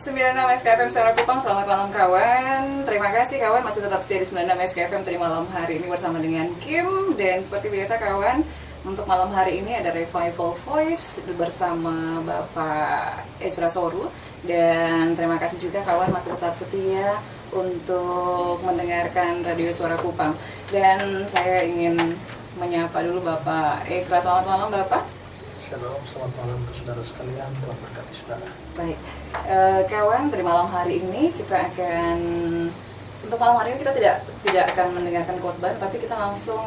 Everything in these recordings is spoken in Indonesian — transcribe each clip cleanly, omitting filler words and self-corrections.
96 SKFM Suara Kupang, selamat malam kawan. Terima kasih kawan masih tetap setia di 96 SKFM tadi malam hari ini bersama dengan Kim. Dan seperti biasa kawan, untuk malam hari ini ada Revival Voice bersama Bapak Ezra Soru. Dan terima kasih juga kawan masih tetap setia untuk mendengarkan Radio Suara Kupang. Dan saya ingin menyapa dulu Bapak Ezra. Selamat malam Bapak. Shalom, selamat malam untuk saudara sekalian, Tuhan berkati saudara. Baik, kawan, pada malam hari ini kita akan, untuk malam hari ini kita tidak akan mendengarkan khotbah, tapi kita langsung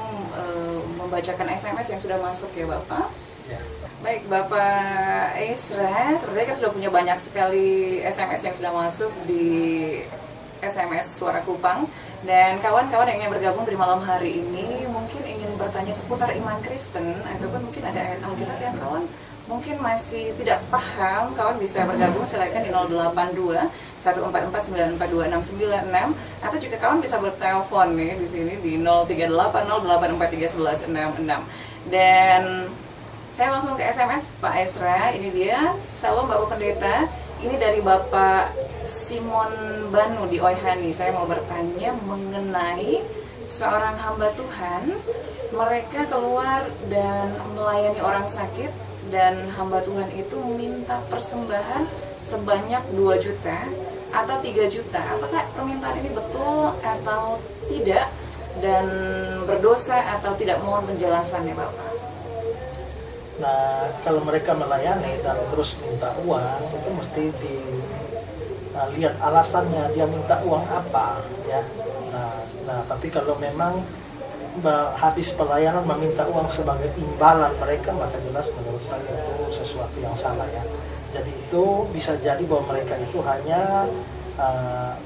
membacakan SMS yang sudah masuk ya Bapak. Ya. Baik, Bapak Ezra, sepertinya kita sudah punya banyak sekali SMS yang sudah masuk di SMS Suara Kupang. Dan kawan-kawan yang ingin bergabung di malam hari ini mungkin ingin bertanya seputar iman Kristen, ataupun mungkin ada ayat Alkitab yang kawan mungkin masih tidak paham, kawan bisa bergabung silakan di 082 144 942 696, atau juga kawan bisa bertelepon nih di sini di 038 084 311 66. Dan saya langsung ke SMS Pak Ezra, ini dia. Salam Bapak Pendeta. Ini dari Bapak Simon Banu di Oihani. Saya mau bertanya mengenai seorang hamba Tuhan. Mereka keluar dan melayani orang sakit, dan hamba Tuhan itu meminta persembahan sebanyak 2 juta atau 3 juta. Apakah permintaan ini betul atau tidak? Dan berdosa atau tidak? Mohon penjelasannya Bapak. Nah, kalau mereka melayani dan terus minta uang, itu mesti dilihat alasannya dia minta uang apa, ya. Nah, tapi kalau memang habis pelayanan meminta uang sebagai imbalan mereka, maka jelas menurut saya itu sesuatu yang salah, ya. Jadi itu bisa jadi bahwa mereka itu hanya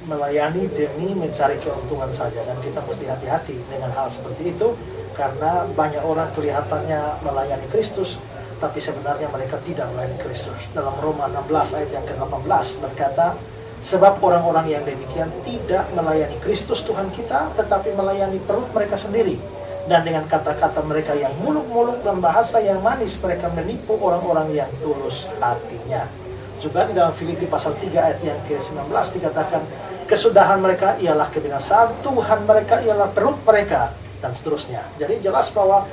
melayani demi mencari keuntungan saja, dan kita mesti hati-hati dengan hal seperti itu. Karena banyak orang kelihatannya melayani Kristus, tapi sebenarnya mereka tidak melayani Kristus. Dalam Roma 16 ayat yang ke-18 berkata, sebab orang-orang yang demikian tidak melayani Kristus Tuhan kita, tetapi melayani perut mereka sendiri. Dan dengan kata-kata mereka yang muluk-muluk dan bahasa yang manis, mereka menipu orang-orang yang tulus hatinya. Juga di dalam Filipi pasal 3 ayat yang ke-19 dikatakan, kesudahan mereka ialah kebinasaan, Tuhan mereka ialah perut mereka, dan seterusnya. Jadi jelas bahwa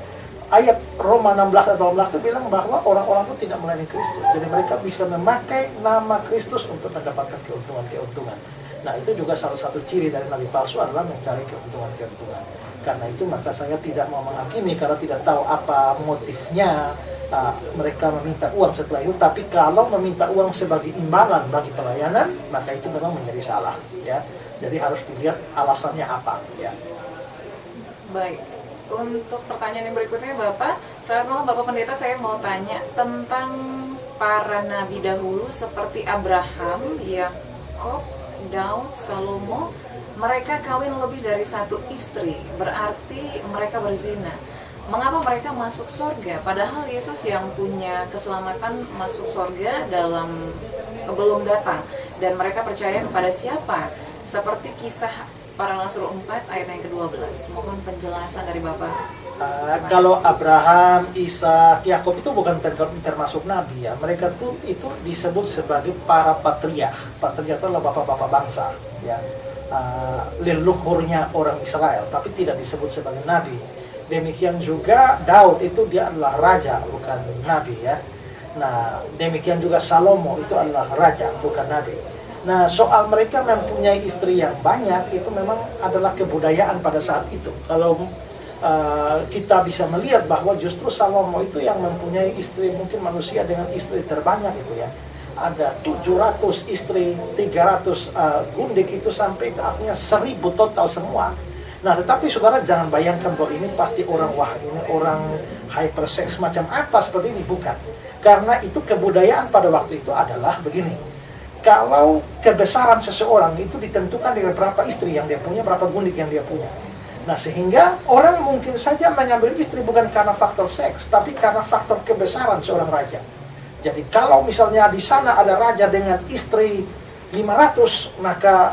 ayat Roma 16 ayat 18 itu bilang bahwa orang-orang itu tidak melayani Kristus. Jadi mereka bisa memakai nama Kristus untuk mendapatkan keuntungan-keuntungan. Nah, itu juga salah satu ciri dari nabi palsu adalah mencari keuntungan-keuntungan. Karena itu maka saya tidak mau menghakimi karena tidak tahu apa motifnya mereka meminta uang setelah itu. Tapi kalau meminta uang sebagai imbalan bagi pelayanan, maka itu memang menjadi salah, ya. Jadi harus dilihat alasannya apa, ya. Baik, untuk pertanyaan yang berikutnya Bapak, selamat malam Bapak Pendeta, saya mau tanya tentang para nabi dahulu seperti Abraham, Yakub, Daud, Salomo. Mereka kawin lebih dari 1 istri, berarti mereka berzina. Mengapa mereka masuk surga? Padahal Yesus yang punya keselamatan masuk surga belum datang. Dan mereka percaya kepada siapa? Seperti kisah Para Rasul 4 ayat yang ke-12. Mohon penjelasan dari Bapak. Kalau Abraham, Ishak, Yakub itu bukan termasuk nabi, ya. Mereka itu disebut sebagai para patriark. Patriark itu adalah bapak-bapak bangsa, ya. Leluhurnya orang Israel, tapi tidak disebut sebagai nabi. Demikian juga Daud itu dia adalah raja, bukan nabi, ya. Nah, demikian juga Salomo itu adalah raja, bukan nabi. Nah, soal mereka mempunyai istri yang banyak, itu memang adalah kebudayaan pada saat itu. Kalau kita bisa melihat bahwa justru Salomo itu yang mempunyai istri, mungkin manusia dengan istri terbanyak itu, ya. Ada 700 istri, 300 gundik itu sampai ke artinya 1000 total semua. Nah, tetapi saudara jangan bayangkan bahwa ini pasti orang, wah ini orang hypersex macam apa seperti ini, bukan. Karena itu kebudayaan pada waktu itu adalah begini. Kalau kebesaran seseorang itu ditentukan dengan berapa istri yang dia punya, berapa gundik yang dia punya. Nah, sehingga orang mungkin saja mengambil istri bukan karena faktor seks, tapi karena faktor kebesaran seorang raja. Jadi kalau misalnya di sana ada raja dengan istri 500, maka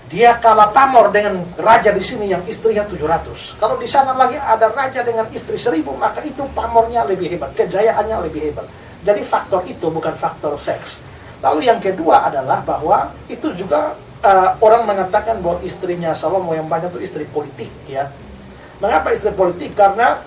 dia kalah pamor dengan raja di sini yang istrinya 700. Kalau di sana lagi ada raja dengan istri 1000, maka itu pamornya lebih hebat, kejayaannya lebih hebat. Jadi faktor itu bukan faktor seks. Lalu yang kedua adalah bahwa itu juga orang mengatakan bahwa istrinya Salomo yang banyak itu istri politik, ya. Mengapa istri politik? Karena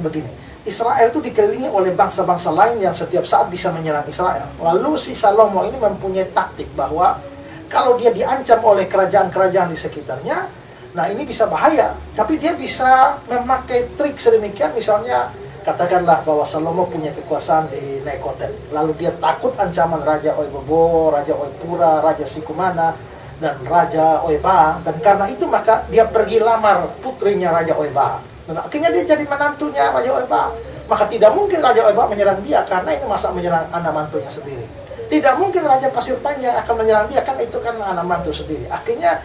begini, Israel itu dikelilingi oleh bangsa-bangsa lain yang setiap saat bisa menyerang Israel. Lalu si Salomo ini mempunyai taktik bahwa kalau dia diancam oleh kerajaan-kerajaan di sekitarnya, nah ini bisa bahaya. Tapi dia bisa memakai trik sedemikian, misalnya katakanlah bahwa Salomo punya kekuasaan di Nekotet. Lalu dia takut ancaman Raja Oibobo, Raja Oipura, Raja Sikumana, dan Raja Oeba. Dan karena itu maka dia pergi lamar putrinya Raja Oeba. Dan akhirnya dia jadi menantunya Raja Oeba. Maka tidak mungkin Raja Oeba menyerang dia, karena ini masa menyerang anak mantunya sendiri. Tidak mungkin Raja Pasir Panjang akan menyerang dia, kan itu kan anak mantu sendiri. Akhirnya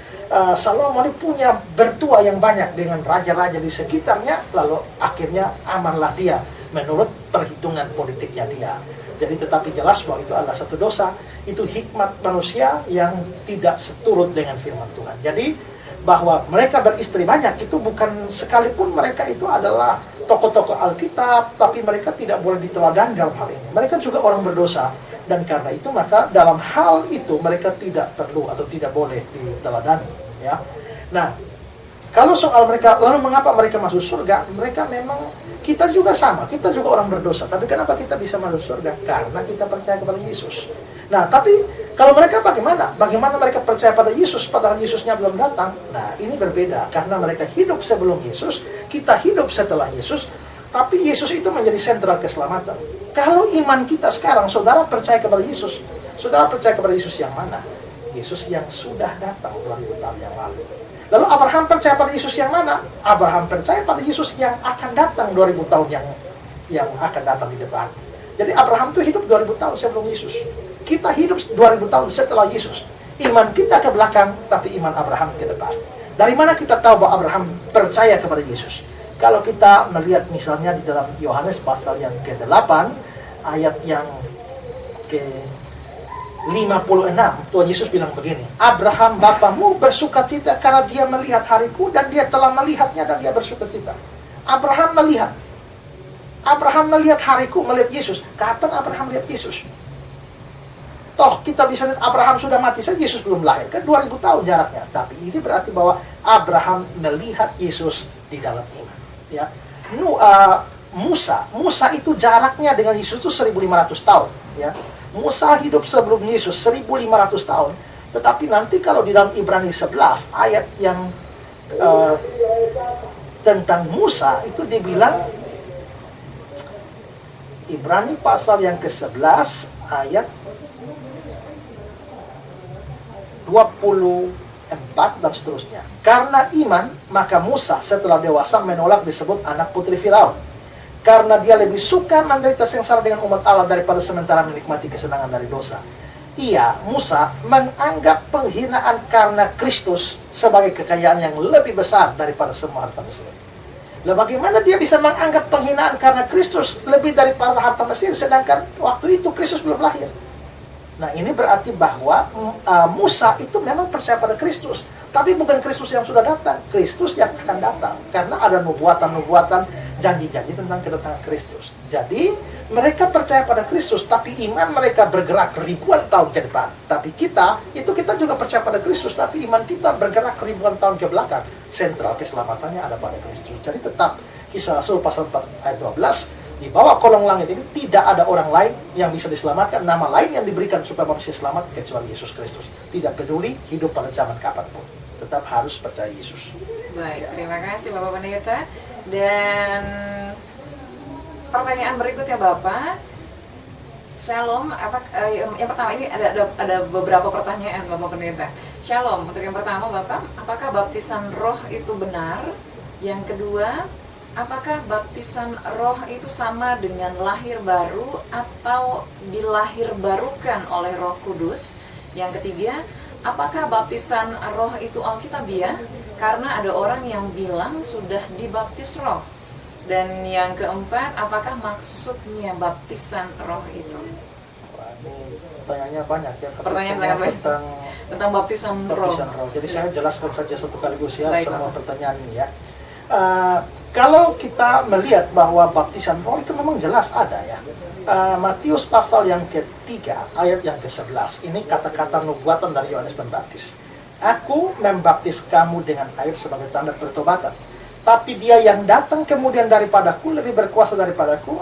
Salomo ini punya bertua yang banyak dengan raja-raja di sekitarnya. Lalu akhirnya amanlah dia menurut perhitungan politiknya dia. Jadi tetapi jelas bahwa itu adalah satu dosa. Itu hikmat manusia yang tidak seturut dengan firman Tuhan. Jadi bahwa mereka beristri banyak itu bukan, sekalipun mereka itu adalah tokoh-tokoh Alkitab, tapi mereka tidak boleh diteladani dalam hal ini. Mereka juga orang berdosa, dan karena itu maka dalam hal itu mereka tidak perlu atau tidak boleh diteladani, ya. Nah, kalau soal mereka, lalu mengapa mereka masuk surga? Mereka memang, kita juga sama, kita juga orang berdosa, tapi kenapa kita bisa masuk surga? Karena kita percaya kepada Yesus. Nah, tapi kalau mereka bagaimana? Bagaimana mereka percaya pada Yesus padahal Yesusnya belum datang? Nah, ini berbeda karena mereka hidup sebelum Yesus, kita hidup setelah Yesus, tapi Yesus itu menjadi sentral keselamatan. Kalau iman kita sekarang, saudara percaya kepada Yesus, saudara percaya kepada Yesus yang mana? Yesus yang sudah datang 2000 tahun yang lalu. Lalu Abraham percaya pada Yesus yang mana? Abraham percaya pada Yesus yang akan datang 2000 tahun yang akan datang di depan. Jadi Abraham itu hidup 2000 tahun sebelum Yesus. Kita hidup 2000 tahun setelah Yesus. Iman kita ke belakang, tapi iman Abraham ke depan. Dari mana kita tahu bahwa Abraham percaya kepada Yesus? Kalau kita melihat misalnya di dalam Yohanes pasal yang ke-8, ayat yang ke-56, Tuhan Yesus bilang begini, Abraham bapamu bersukacita karena dia melihat hariku, dan dia telah melihatnya dan dia bersukacita. Abraham melihat hariku, melihat Yesus. Kapan Abraham lihat Yesus? Toh kita bisa lihat Abraham sudah mati saja, Yesus belum lahir. Kan 2000 tahun jaraknya. Tapi ini berarti bahwa Abraham melihat Yesus di dalam iman. Ya. Musa itu jaraknya dengan Yesus itu 1500 tahun. Ya. Musa hidup sebelum Yesus 1500 tahun. Tetapi nanti kalau di dalam Ibrani 11 ayat yang tentang Musa itu dibilang, Ibrani pasal yang ke-11 ayat 24 dan seterusnya. Karena iman, maka Musa setelah dewasa menolak disebut anak putri Firaun. Karena dia lebih suka menderita sengsara dengan umat Allah daripada sementara menikmati kesenangan dari dosa. Musa menganggap penghinaan karena Kristus sebagai kekayaan yang lebih besar daripada semua harta Mesir. Lalu bagaimana dia bisa menganggap penghinaan karena Kristus lebih daripada harta Mesir, sedangkan waktu itu Kristus belum lahir? Nah, ini berarti bahwa Musa itu memang percaya pada Kristus, tapi bukan Kristus yang sudah datang, Kristus yang akan datang. Karena ada nubuatan-nubuatan, janji-janji tentang kedatangan Kristus. Jadi, mereka percaya pada Kristus, tapi iman mereka bergerak ribuan tahun ke depan. Tapi kita juga percaya pada Kristus, tapi iman kita bergerak ribuan tahun ke belakang. Sentral keselamatannya ada pada Kristus. Jadi tetap, Kisah Rasul pasal 4 ayat 12, di bawah kolong langit ini tidak ada orang lain yang bisa diselamatkan, nama lain yang diberikan supaya manusia selamat kecuali Yesus Kristus. Tidak peduli hidup pada zaman kapanpun, tetap harus percaya Yesus. Baik, ya. Terima kasih Bapak Pendeta. Dan pertanyaan berikutnya Bapak, Shalom. Yang pertama ini ada beberapa pertanyaan Bapak Pendeta. Shalom. Untuk yang pertama Bapak, apakah baptisan roh itu benar? Yang kedua, apakah baptisan roh itu sama dengan lahir baru atau dilahirbarukan oleh Roh Kudus? Yang ketiga, apakah baptisan roh itu alkitabiah? Karena ada orang yang bilang sudah dibaptis roh. Dan yang keempat, apakah maksudnya baptisan roh itu? Wah, ini pertanyaannya banyak ya. Pertanyaan sangat banyak tentang baptisan roh. Jadi saya jelaskan saja satu sekaligus ya. Baik, semua pertanyaan ini ya. Kalau kita melihat bahwa baptisan roh itu memang jelas ada ya. Matius pasal yang ketiga ayat yang ke-11 ini kata-kata nubuatan dari Yohanes Pembaptis. Aku membaptis kamu dengan air sebagai tanda pertobatan, tapi dia yang datang kemudian daripadaku lebih berkuasa daripadaku,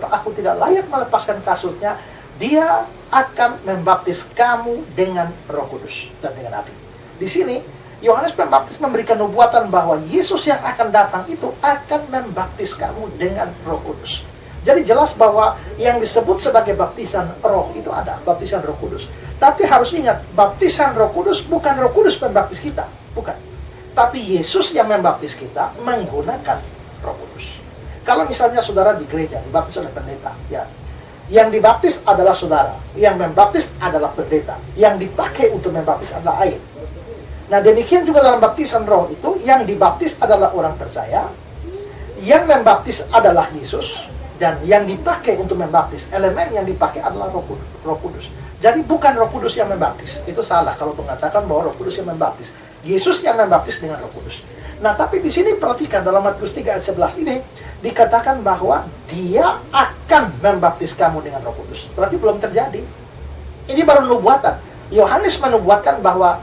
aku tidak layak melepaskan kasurnya. Dia akan membaptis kamu dengan Roh Kudus dan dengan api. Di sini Yohanes Pembaptis memberikan nubuatan bahwa Yesus yang akan datang itu akan membaptis kamu dengan Roh Kudus. Jadi jelas bahwa yang disebut sebagai baptisan roh itu ada, baptisan Roh Kudus. Tapi harus ingat, baptisan Roh Kudus bukan Roh Kudus membaptis kita, bukan. Tapi Yesus yang membaptis kita menggunakan Roh Kudus. Kalau misalnya saudara di gereja dibaptis oleh pendeta, ya, yang dibaptis adalah saudara, yang membaptis adalah pendeta, yang dipakai untuk membaptis adalah air. Nah, demikian juga dalam baptisan roh itu, yang dibaptis adalah orang percaya, yang membaptis adalah Yesus, dan yang dipakai untuk membaptis, elemen yang dipakai adalah Roh Kudus. Jadi bukan Roh Kudus yang membaptis. Itu salah kalau mengatakan bahwa Roh Kudus yang membaptis. Yesus yang membaptis dengan Roh Kudus. Nah, tapi di sini perhatikan dalam Matius 3 ayat 11 ini dikatakan bahwa dia akan membaptis kamu dengan Roh Kudus. Berarti belum terjadi. Ini baru nubuatan. Yohanes menubuatkan bahwa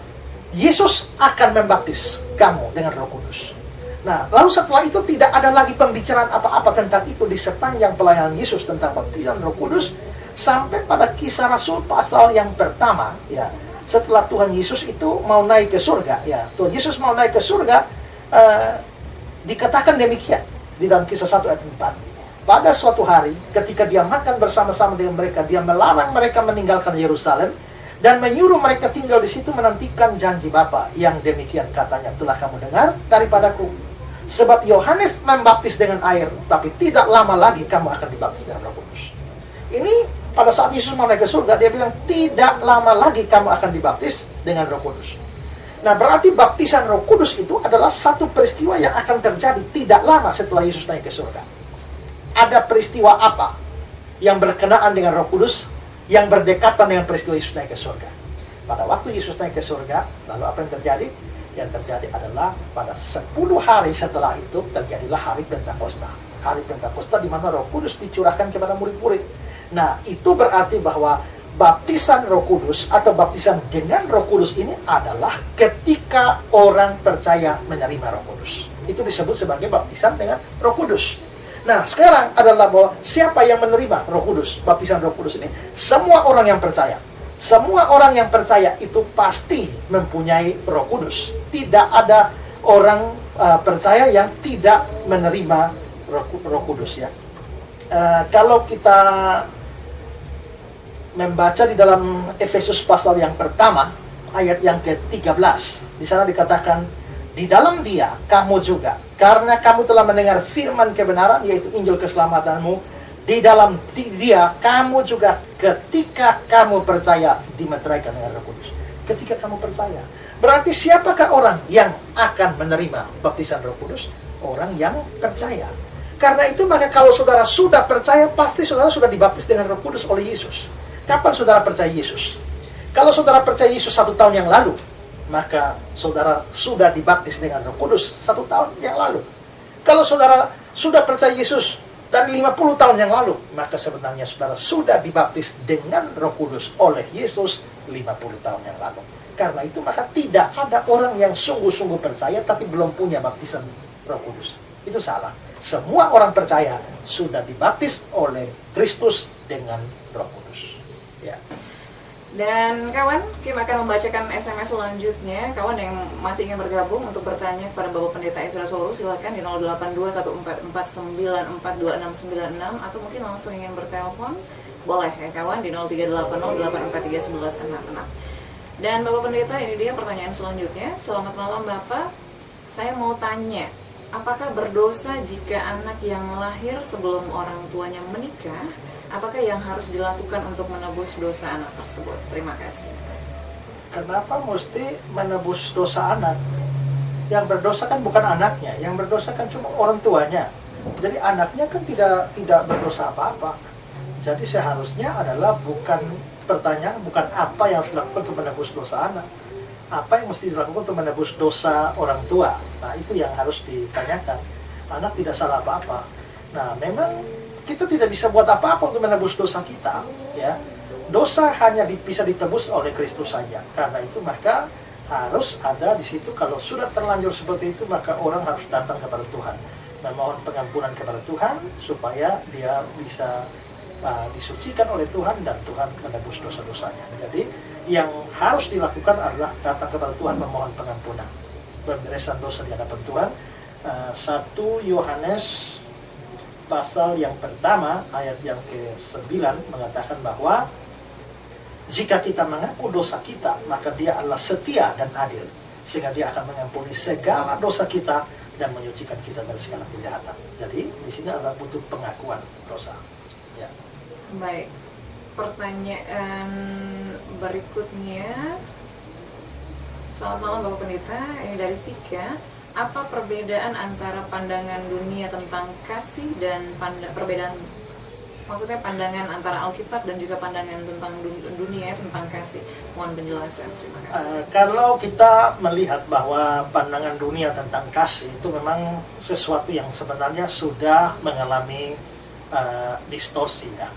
Yesus akan membaptis kamu dengan Roh Kudus. Nah, lalu setelah itu tidak ada lagi pembicaraan apa-apa tentang itu di sepanjang pelayanan Yesus tentang baptisan Roh Kudus sampai pada Kisah Rasul pasal yang pertama, ya. Setelah Tuhan Yesus itu mau naik ke surga, ya. Tuhan Yesus mau naik ke surga, dikatakan demikian di dalam Kisah 1 ayat 4. Pada suatu hari ketika dia makan bersama-sama dengan mereka, dia melarang mereka meninggalkan Yerusalem dan menyuruh mereka tinggal di situ menantikan janji Bapa yang demikian katanya telah kamu dengar daripadaku. Sebab Yohanes membaptis dengan air, tapi tidak lama lagi kamu akan dibaptis dengan Roh Kudus. Ini pada saat Yesus mau naik ke surga, dia bilang tidak lama lagi kamu akan dibaptis dengan Roh Kudus. Nah, berarti baptisan Roh Kudus itu adalah satu peristiwa yang akan terjadi tidak lama setelah Yesus naik ke surga. Ada peristiwa apa yang berkenaan dengan Roh Kudus yang berdekatan dengan peristiwa Yesus naik ke surga? Pada waktu Yesus naik ke surga, lalu apa yang terjadi? Yang terjadi adalah pada 10 hari setelah itu terjadilah hari Pentakosta. Hari Pentakosta di mana Roh Kudus dicurahkan kepada murid-murid. Nah, itu berarti bahwa baptisan Roh Kudus atau baptisan dengan Roh Kudus ini adalah ketika orang percaya menerima Roh Kudus. Itu disebut sebagai baptisan dengan Roh Kudus. Nah, sekarang adalah bahwa siapa yang menerima Roh Kudus, baptisan Roh Kudus ini? Semua orang yang percaya. Semua orang yang percaya itu pasti mempunyai Roh Kudus. Tidak ada orang percaya yang tidak menerima Roh Kudus, ya. Kalau kita membaca di dalam Efesus pasal yang pertama ayat yang ke-13, di sana dikatakan, di dalam dia kamu juga, karena kamu telah mendengar firman kebenaran, yaitu Injil keselamatanmu, di dalam dia kamu juga ketika kamu percaya dimeteraikan dengan Roh Kudus. Ketika kamu percaya, berarti siapakah orang yang akan menerima baptisan Roh Kudus? Orang yang percaya. Karena itu maka kalau saudara sudah percaya, pasti saudara sudah dibaptis dengan Roh Kudus oleh Yesus. Kapan saudara percaya Yesus? Kalau saudara percaya Yesus 1 tahun yang lalu, maka saudara sudah dibaptis dengan Roh Kudus 1 tahun yang lalu. Kalau saudara sudah percaya Yesus dari 50 tahun yang lalu, maka sebenarnya saudara sudah dibaptis dengan Roh Kudus oleh Yesus 50 tahun yang lalu. Karena itu maka tidak ada orang yang sungguh-sungguh percaya tapi belum punya baptisan Roh Kudus. Itu salah. Semua orang percaya sudah dibaptis oleh Kristus dengan Roh Kudus. Ya. Dan kawan, kita akan membacakan SMS selanjutnya. Kawan yang masih ingin bergabung untuk bertanya kepada Bapak Pendeta Ezra Soru, silakan di 082144942696 atau mungkin langsung ingin bertelepon, boleh ya kawan, di 0380843166. Dan Bapak Pendeta, ini dia pertanyaan selanjutnya. Selamat malam Bapak, saya mau tanya, apakah berdosa jika anak yang lahir sebelum orang tuanya menikah? Apakah yang harus dilakukan untuk menebus dosa anak tersebut? Terima kasih. Kenapa mesti menebus dosa anak? Yang berdosa kan bukan anaknya, yang berdosa kan cuma orang tuanya. Jadi anaknya kan tidak berdosa apa-apa. Jadi seharusnya adalah bukan pertanyaan, bukan apa yang harus dilakukan untuk menebus dosa anak. Apa yang mesti dilakukan untuk menebus dosa orang tua? Nah, itu yang harus ditanyakan. anak tidak salah apa-apa. Nah, memang kita tidak bisa buat apa-apa untuk menebus dosa kita, ya. Dosa hanya bisa ditebus oleh Kristus saja. Karena itu maka harus ada di situ, kalau sudah terlanjur seperti itu, maka orang harus datang kepada Tuhan, memohon pengampunan kepada Tuhan supaya dia bisa disucikan oleh Tuhan dan Tuhan menebus dosa-dosanya. Jadi yang harus dilakukan adalah datang kepada Tuhan, memohon pengampunan, pemberesan dosa di hadapan Tuhan. 1 Yohanes pasal yang pertama ayat yang ke-9 mengatakan bahwa jika kita mengaku dosa kita, maka Dia adalah setia dan adil, sehingga Dia akan mengampuni segala dosa kita dan menyucikan kita dari segala kejahatan. Jadi di sini adalah butuh pengakuan dosa. Ya. Baik, pertanyaan berikutnya. Selamat malam Bapak Pendeta, ini dari Vika. Apa perbedaan antara pandangan dunia tentang kasih dan pandangan antara Alkitab dan juga pandangan tentang dunia tentang kasih? Mohon penjelasan, terima kasih. Kalau kita melihat bahwa pandangan dunia tentang kasih itu memang sesuatu yang sebenarnya sudah mengalami distorsi, ya.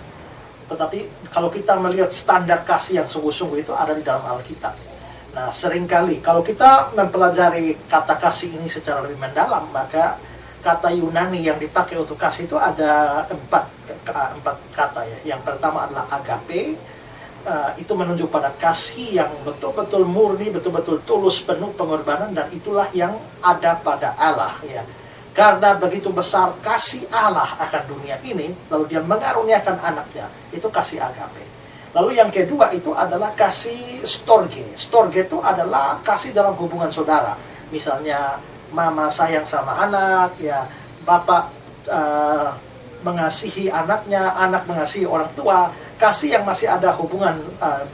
Tetapi kalau kita melihat standar kasih yang sungguh-sungguh itu ada di dalam Alkitab. Nah, seringkali kalau kita mempelajari kata kasih ini secara lebih mendalam, maka kata Yunani yang dipakai untuk kasih itu ada empat kata, ya. Yang pertama adalah agape, itu menunjuk pada kasih yang betul-betul murni, betul-betul tulus, penuh pengorbanan, dan itulah yang ada pada Allah, ya. Karena begitu besar kasih Allah akan dunia ini, lalu Dia mengaruniakan anaknya, itu kasih agape. Lalu yang kedua itu adalah kasih storge. Storge itu adalah kasih dalam hubungan saudara. Misalnya mama sayang sama anak, ya, bapak mengasihi anaknya, anak mengasihi orang tua. Kasih yang masih ada hubungan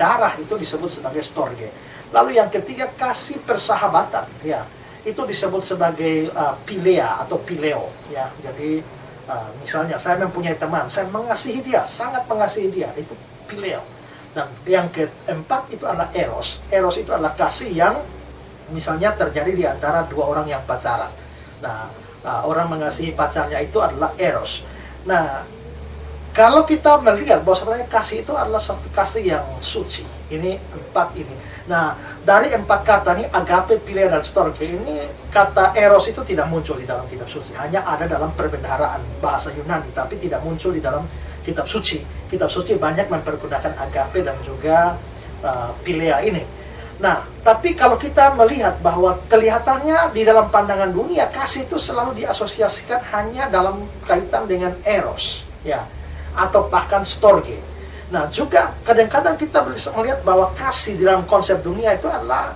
darah itu disebut sebagai storge. Lalu yang ketiga kasih persahabatan, ya, itu disebut sebagai pilea atau pileo, ya. Jadi misalnya saya mempunyai teman, saya mengasihi dia, sangat mengasihi dia, itu pileo. Dan yang keempat itu adalah eros. Eros itu adalah kasih yang misalnya terjadi di antara dua orang yang pacaran. Nah, orang mengasihi pacarnya itu adalah eros. Nah, kalau kita melihat bahwa sebenarnya kasih itu adalah satu kasih yang suci. Ini empat ini. Nah, dari empat kata ini, agape, pilea, dan storge ini, kata eros itu tidak muncul di dalam kitab suci. Hanya ada dalam perbendaharaan bahasa Yunani, tapi tidak muncul di dalam kitab suci. Kitab suci banyak mempergunakan agape dan juga pilea ini. Nah, tapi kalau kita melihat bahwa kelihatannya di dalam pandangan dunia, kasih itu selalu diasosiasikan hanya dalam kaitan dengan eros, ya, atau bahkan storge. Nah, juga kadang-kadang kita bisa melihat bahwa kasih di dalam konsep dunia itu adalah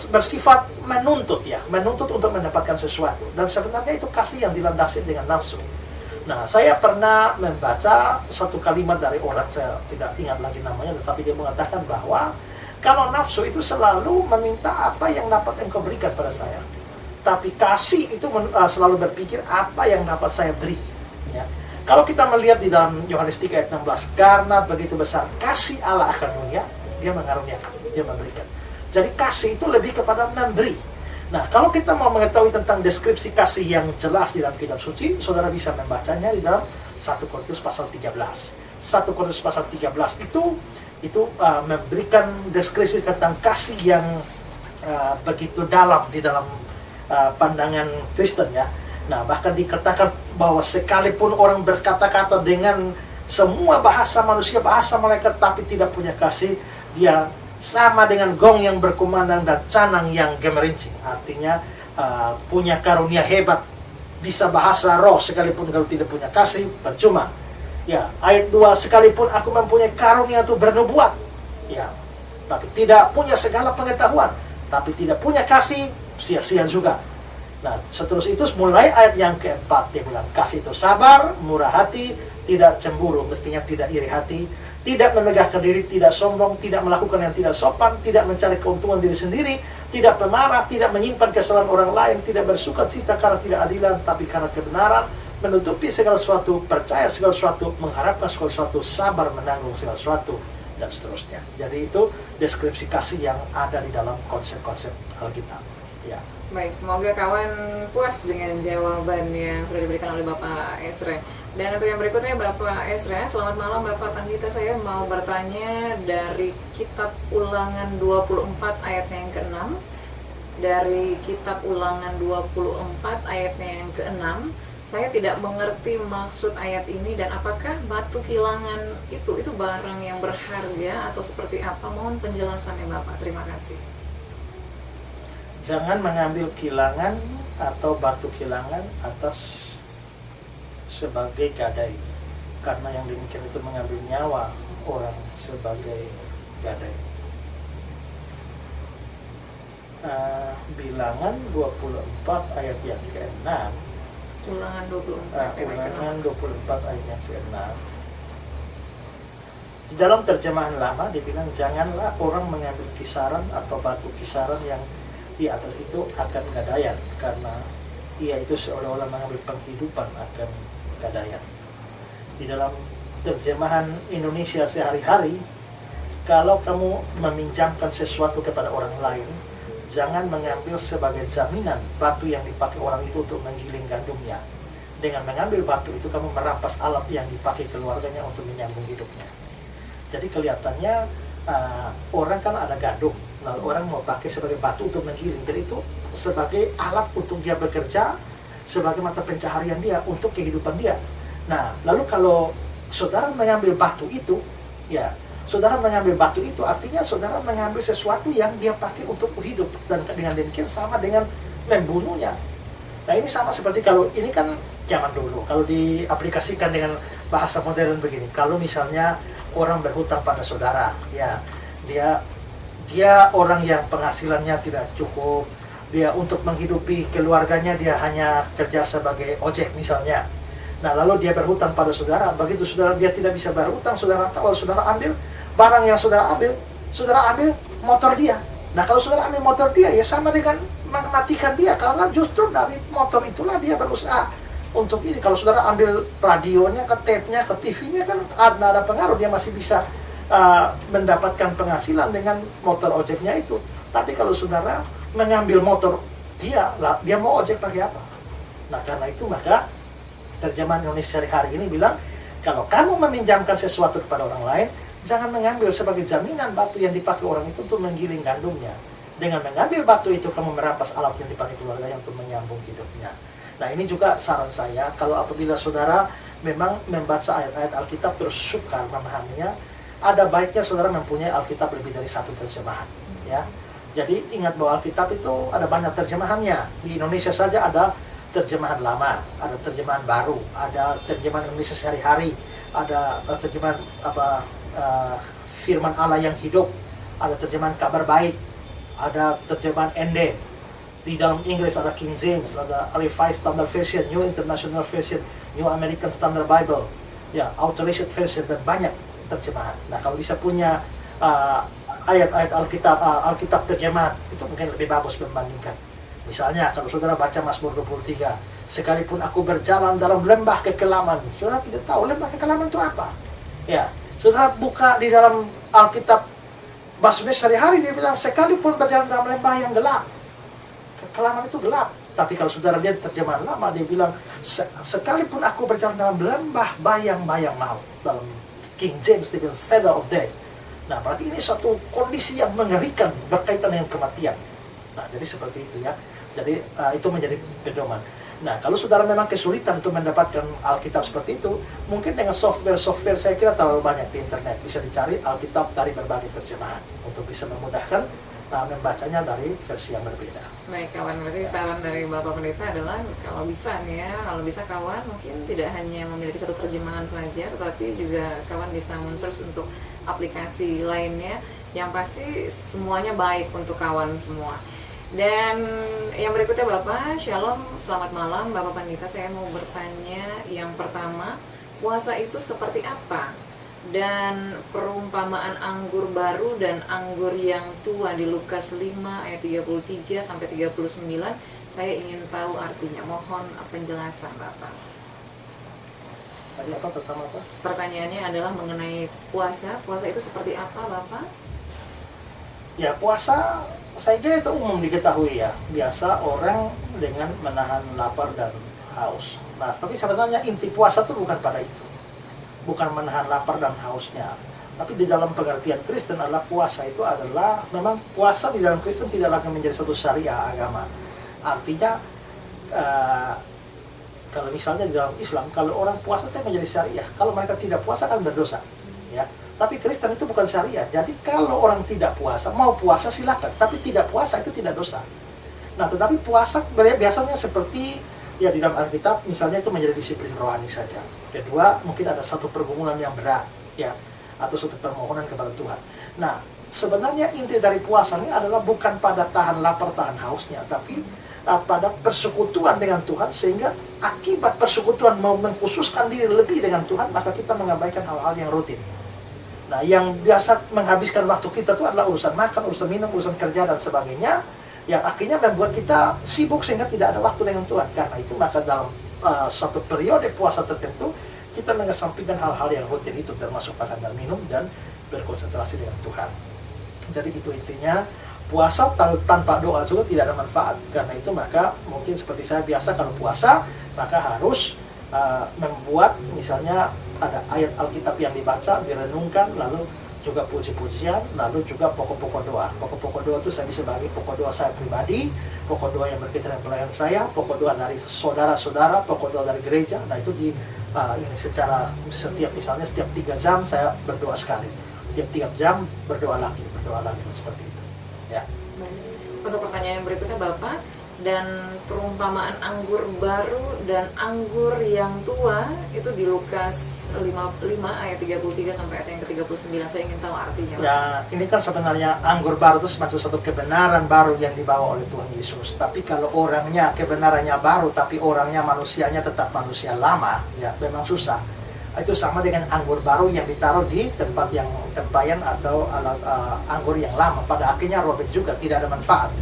bersifat menuntut, ya, menuntut untuk mendapatkan sesuatu. Dan sebenarnya itu kasih yang dilandasi dengan nafsu. Nah, saya pernah membaca satu kalimat dari orang, saya tidak ingat lagi namanya, tetapi dia mengatakan bahwa kalau nafsu itu selalu meminta apa yang dapat engkau berikan pada saya, tapi kasih itu selalu berpikir apa yang dapat saya beri, ya. Kalau kita melihat di dalam Yohanes 3 ayat 16, karena begitu besar kasih Allah akan dunia, Dia mengaruniakan, Dia memberikan. Jadi kasih itu lebih kepada memberi. Nah, kalau kita mau mengetahui tentang deskripsi kasih yang jelas di dalam kitab suci, saudara bisa membacanya di dalam 1 Korintus pasal 13. 1 Korintus pasal 13 itu memberikan deskripsi tentang kasih yang begitu dalam di dalam pandangan Kristen, ya. Nah, bahkan dikatakan bahwa sekalipun orang berkata-kata dengan semua bahasa manusia, bahasa malaikat, tapi tidak punya kasih, dia sama dengan gong yang berkumandang dan canang yang gemerincing. Artinya punya karunia hebat, bisa bahasa roh, sekalipun kalau tidak punya kasih, percuma. Ya, ayat 2, sekalipun aku mempunyai karunia untuk bernubuat, ya, tapi tidak punya segala pengetahuan, tapi tidak punya kasih, sia-sia juga. Nah, seterusnya itu mulai ayat yang keempat, dia bilang kasih itu sabar, murah hati, tidak cemburu, mestinya tidak iri hati, tidak memegahkan diri, tidak sombong, tidak melakukan yang tidak sopan, tidak mencari keuntungan diri sendiri, tidak pemarah, tidak menyimpan kesalahan orang lain, tidak bersuka cita karena tidak adilan, tapi karena kebenaran, menutupi segala sesuatu, percaya segala sesuatu, mengharapkan segala sesuatu, sabar menanggung segala sesuatu, dan seterusnya. Jadi itu deskripsi kasih yang ada di dalam konsep-konsep Alkitab. Ya. Baik, semoga kawan puas dengan jawaban yang sudah diberikan oleh Bapak Esra. Dan untuk yang berikutnya Bapak Esra, selamat malam Bapak Pandita. Saya mau bertanya dari kitab Ulangan 24 ayatnya yang ke-6. Dari kitab Ulangan 24 ayatnya yang ke-6, saya tidak mengerti maksud ayat ini dan apakah batu kilangan itu barang yang berharga atau seperti apa? Mohon penjelasannya Bapak. Terima kasih. Jangan mengambil kilangan atau batu kilangan atas sebagai gadai, karena yang demikian itu mengambil nyawa orang sebagai gadai. Bilangan 24 ayat yang ke-6. Ulangan 24 Ulangan 24 ayat yang ke-6. Di dalam terjemahan lama dibilang janganlah orang mengambil kisaran atau batu kisaran yang di atas itu akan gadaian, karena ia itu seolah-olah mengambil penghidupan akan gadaian. Di dalam terjemahan Indonesia sehari-hari, kalau kamu meminjamkan sesuatu kepada orang lain, jangan mengambil sebagai jaminan batu yang dipakai orang itu untuk menggiling gandumnya. Dengan mengambil batu itu kamu merampas alat yang dipakai keluarganya untuk menyambung hidupnya. Jadi kelihatannya orang kan ada gandum, lalu orang mau pakai sebagai batu untuk menggiling. Jadi itu sebagai alat untuk dia bekerja, sebagai mata pencaharian dia, untuk kehidupan dia. Nah, lalu kalau saudara mengambil batu itu, ya, saudara mengambil batu itu artinya saudara mengambil sesuatu yang dia pakai untuk hidup, dan dengan demikian sama dengan membunuhnya. Nah, ini sama seperti kalau ini kan zaman dulu, kalau diaplikasikan dengan bahasa modern begini, kalau misalnya orang berhutang pada saudara, ya, dia orang yang penghasilannya tidak cukup, dia untuk menghidupi keluarganya dia hanya kerja sebagai ojek misalnya. Nah, lalu dia berhutang pada saudara. Begitu saudara dia tidak bisa berhutang, saudara tahu, saudara ambil barang yang saudara ambil motor dia. Nah, kalau saudara ambil motor dia, ya sama dengan mematikan dia, karena justru dari motor itulah dia berusaha untuk ini. Kalau saudara ambil radionya, ke tape-nya, ke TV-nya, kan ada pengaruh, dia masih bisa mendapatkan penghasilan dengan motor ojeknya itu. Tapi kalau saudara mengambil motor dia mau ojek pakai apa? Nah, karena itu maka terjemahan Indonesia hari ini bilang, kalau kamu meminjamkan sesuatu kepada orang lain, jangan mengambil sebagai jaminan batu yang dipakai orang itu untuk menggiling gandumnya. Dengan mengambil batu itu, kamu merampas alat yang dipakai keluarganya untuk menyambung hidupnya. Nah, ini juga saran saya, kalau apabila saudara memang membaca ayat-ayat Alkitab terus sukar memahaminya, ada baiknya saudara mempunyai Alkitab lebih dari satu terjemahan, ya. Jadi ingat bahwa Alkitab itu ada banyak terjemahannya. Di Indonesia saja ada terjemahan lama, ada terjemahan baru, ada terjemahan Indonesia sehari-hari, ada terjemahan firman Allah yang hidup, ada terjemahan kabar baik, ada terjemahan ND. Di dalam Inggris ada King James, ada Revised Standard Version, New International Version, New American Standard Bible, ya, Authorized Version, dan banyak terjemahan. Nah, kalau bisa punya ayat-ayat Alkitab terjemahan, itu mungkin lebih bagus membandingkan. Misalnya, kalau saudara baca Mazmur 23, sekalipun aku berjalan dalam lembah kekelaman, saudara tidak tahu lembah kekelaman itu apa. Ya, saudara buka di dalam Alkitab Mazmur sehari-hari, dia bilang, sekalipun berjalan dalam lembah yang gelap, kekelaman itu gelap. Tapi kalau saudara lihat terjemahan lama, dia bilang, sekalipun aku berjalan dalam lembah bayang-bayang maut, dalam King James dia bilang shadow of death. Nah, berarti ini suatu kondisi yang mengerikan berkaitan dengan kematian. Nah, jadi seperti itu ya. Jadi itu menjadi pedoman. Nah, kalau saudara memang kesulitan untuk mendapatkan Alkitab seperti itu, mungkin dengan software saya kira terlalu banyak di internet. Bisa dicari Alkitab dari berbagai terjemahan untuk bisa memudahkan membacanya dari versi yang berbeda. Baik kawan, berarti saran dari Bapak Pendeta adalah kalau bisa nih ya, kalau bisa kawan mungkin tidak hanya memiliki satu terjemahan saja, tetapi juga kawan bisa men-search untuk aplikasi lainnya yang pasti semuanya baik untuk kawan semua. Dan yang berikutnya Bapak, Shalom, selamat malam Bapak Pendeta. Saya mau bertanya yang pertama, puasa itu seperti apa? Dan perumpamaan anggur baru dan anggur yang tua di Lukas 5 ayat 33 sampai 39, saya ingin tahu artinya. Mohon penjelasan Bapak. Tadi apa pertama apa? Pertanyaannya adalah mengenai puasa. Puasa itu seperti apa Bapak? Ya, puasa saya kira itu umum diketahui ya. Biasa orang dengan menahan lapar dan haus. Nah, tapi sebenarnya inti puasa itu bukan pada itu. Bukan menahan lapar dan hausnya. Tapi di dalam pengertian Kristen adalah puasa itu adalah, memang puasa di dalam Kristen tidak lagi menjadi satu syariah agama. Artinya, kalau misalnya di dalam Islam, kalau orang puasa itu menjadi syariah. Kalau mereka tidak puasa kan berdosa. Ya. Tapi Kristen itu bukan syariah. Jadi kalau orang tidak puasa, mau puasa silakan. Tapi tidak puasa itu tidak dosa. Nah, tetapi puasa biasanya seperti ya di dalam Alkitab, misalnya itu menjadi disiplin rohani saja. Kedua, mungkin ada satu pergumulan yang berat, ya, atau suatu permohonan kepada Tuhan. Nah, sebenarnya inti dari puasa ini adalah bukan pada tahan lapar, tahan hausnya, tapi pada persekutuan dengan Tuhan, sehingga akibat persekutuan mau mengkhususkan diri lebih dengan Tuhan, maka kita mengabaikan hal-hal yang rutin. Nah, yang biasa menghabiskan waktu kita itu adalah urusan makan, urusan minum, urusan kerja, dan sebagainya, yang akhirnya membuat kita sibuk sehingga tidak ada waktu dengan Tuhan. Karena itu, maka dalam suatu periode puasa tertentu, kita mengesampingkan hal-hal yang rutin itu, termasuk makan dan minum, dan berkonsentrasi dengan Tuhan. Jadi itu intinya, puasa tanpa doa juga tidak ada manfaat. Karena itu, maka mungkin seperti saya biasa kalau puasa, maka harus membuat, misalnya ada ayat Alkitab yang dibaca, direnungkan, lalu juga puji-pujian, lalu juga pokok-pokok doa. Pokok-pokok doa itu saya bisa bagi pokok doa saya pribadi, pokok doa yang berkaitan dengan pelayan saya, pokok doa dari saudara-saudara, pokok doa dari gereja. Nah, itu ini secara setiap 3 jam saya berdoa sekali. Tiap 3 jam berdoa lagi seperti itu. Ya. Untuk pertanyaan yang berikutnya Bapak, dan perumpamaan anggur baru dan anggur yang tua itu di Lukas 5 ayat 33 sampai ayat yang ke-39. Saya ingin tahu artinya. Ya, ini kan sebenarnya anggur baru itu semacam satu kebenaran baru yang dibawa oleh Tuhan Yesus. Tapi kalau orangnya kebenarannya baru tapi orangnya manusianya tetap manusia lama, ya memang susah. Itu sama dengan anggur baru yang ditaruh di tempat yang tempayan atau alat anggur yang lama. Pada akhirnya robek juga, tidak ada manfaat.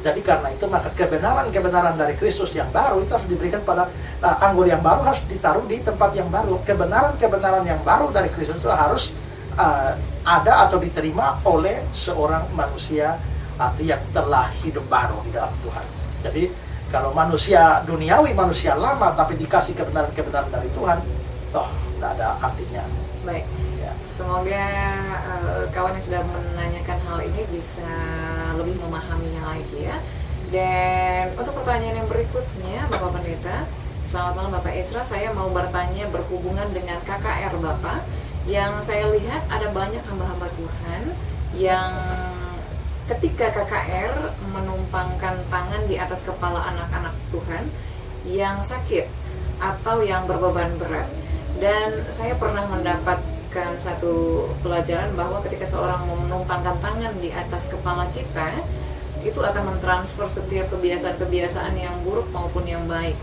Jadi karena itu, maka kebenaran-kebenaran dari Kristus yang baru itu harus diberikan pada anggur yang baru, harus ditaruh di tempat yang baru. Kebenaran-kebenaran yang baru dari Kristus itu harus ada atau diterima oleh seorang manusia atau yang telah hidup baru di dalam Tuhan. Jadi kalau manusia duniawi, manusia lama, tapi dikasih kebenaran-kebenaran dari Tuhan, toh tidak ada artinya. Baik. Semoga kawan yang sudah menanyakan hal ini bisa lebih memahaminya lagi ya. Dan untuk pertanyaan yang berikutnya, Bapak Pendeta, selamat malam Bapak Ezra, saya mau bertanya berhubungan dengan KKR Bapak. Yang saya lihat ada banyak hamba-hamba Tuhan yang ketika KKR menumpangkan tangan di atas kepala anak-anak Tuhan yang sakit atau yang berbeban berat. Dan saya pernah mendapatkan satu pelajaran bahwa ketika seorang menumpangkan tangan di atas kepala kita, itu akan mentransfer setiap kebiasaan-kebiasaan yang buruk maupun yang baik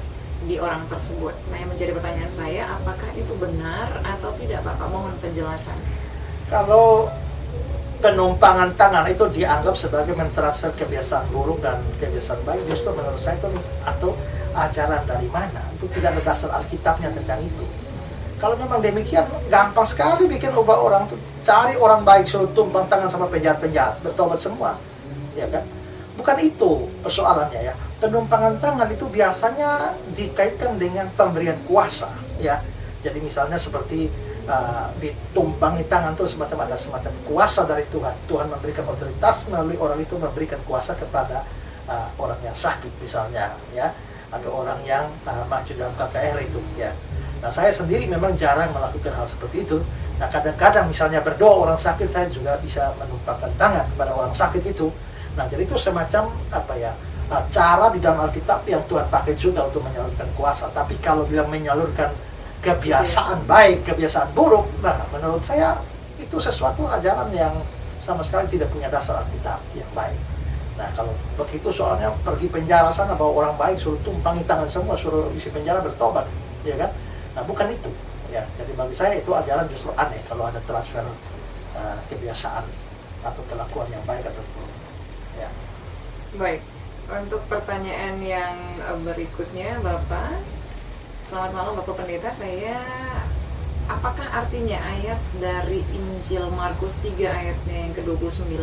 di orang tersebut. Nah, yang menjadi pertanyaan saya, apakah itu benar atau tidak Bapak? Mohon penjelasan. Kalau penumpangan tangan itu dianggap sebagai mentransfer kebiasaan buruk dan kebiasaan baik, justru menurut saya itu atau ajaran dari mana? Itu tidak ada dasar Alkitabnya tentang itu. Kalau memang demikian, gampang sekali bikin ubah orang tuh. Cari orang baik, suruh tumpang tangan sama penjahat-penjahat, bertobat semua, ya kan? Bukan itu persoalannya ya. Penumpangan tangan itu biasanya dikaitkan dengan pemberian kuasa, ya. Jadi misalnya seperti ditumpangi tangan itu ada semacam kuasa dari Tuhan. Tuhan memberikan otoritas melalui orang itu, memberikan kuasa kepada orang yang sakit misalnya, ya, atau orang yang maju dalam KKR itu, ya. Nah, saya sendiri memang jarang melakukan hal seperti itu. Nah, kadang-kadang misalnya berdoa orang sakit, saya juga bisa menumpangkan tangan kepada orang sakit itu. Nah, jadi itu semacam cara di dalam Alkitab yang Tuhan pakai juga untuk menyalurkan kuasa. Tapi kalau bilang menyalurkan kebiasaan baik, kebiasaan buruk, nah menurut saya itu sesuatu ajaran yang sama sekali tidak punya dasar Alkitab yang baik. Nah, kalau begitu soalnya pergi penjara sana, bawa orang baik, suruh tumpangi tangan semua, suruh isi penjara bertobat, ya kan? Nah, bukan itu, ya. Jadi bagi saya itu ajaran justru aneh kalau ada transfer kebiasaan atau kelakuan yang baik atau buruk. Ya. Baik, untuk pertanyaan yang berikutnya, Bapak. Selamat malam Bapak Pendeta. Apakah artinya ayat dari Injil Markus 3 ayatnya yang ke-29,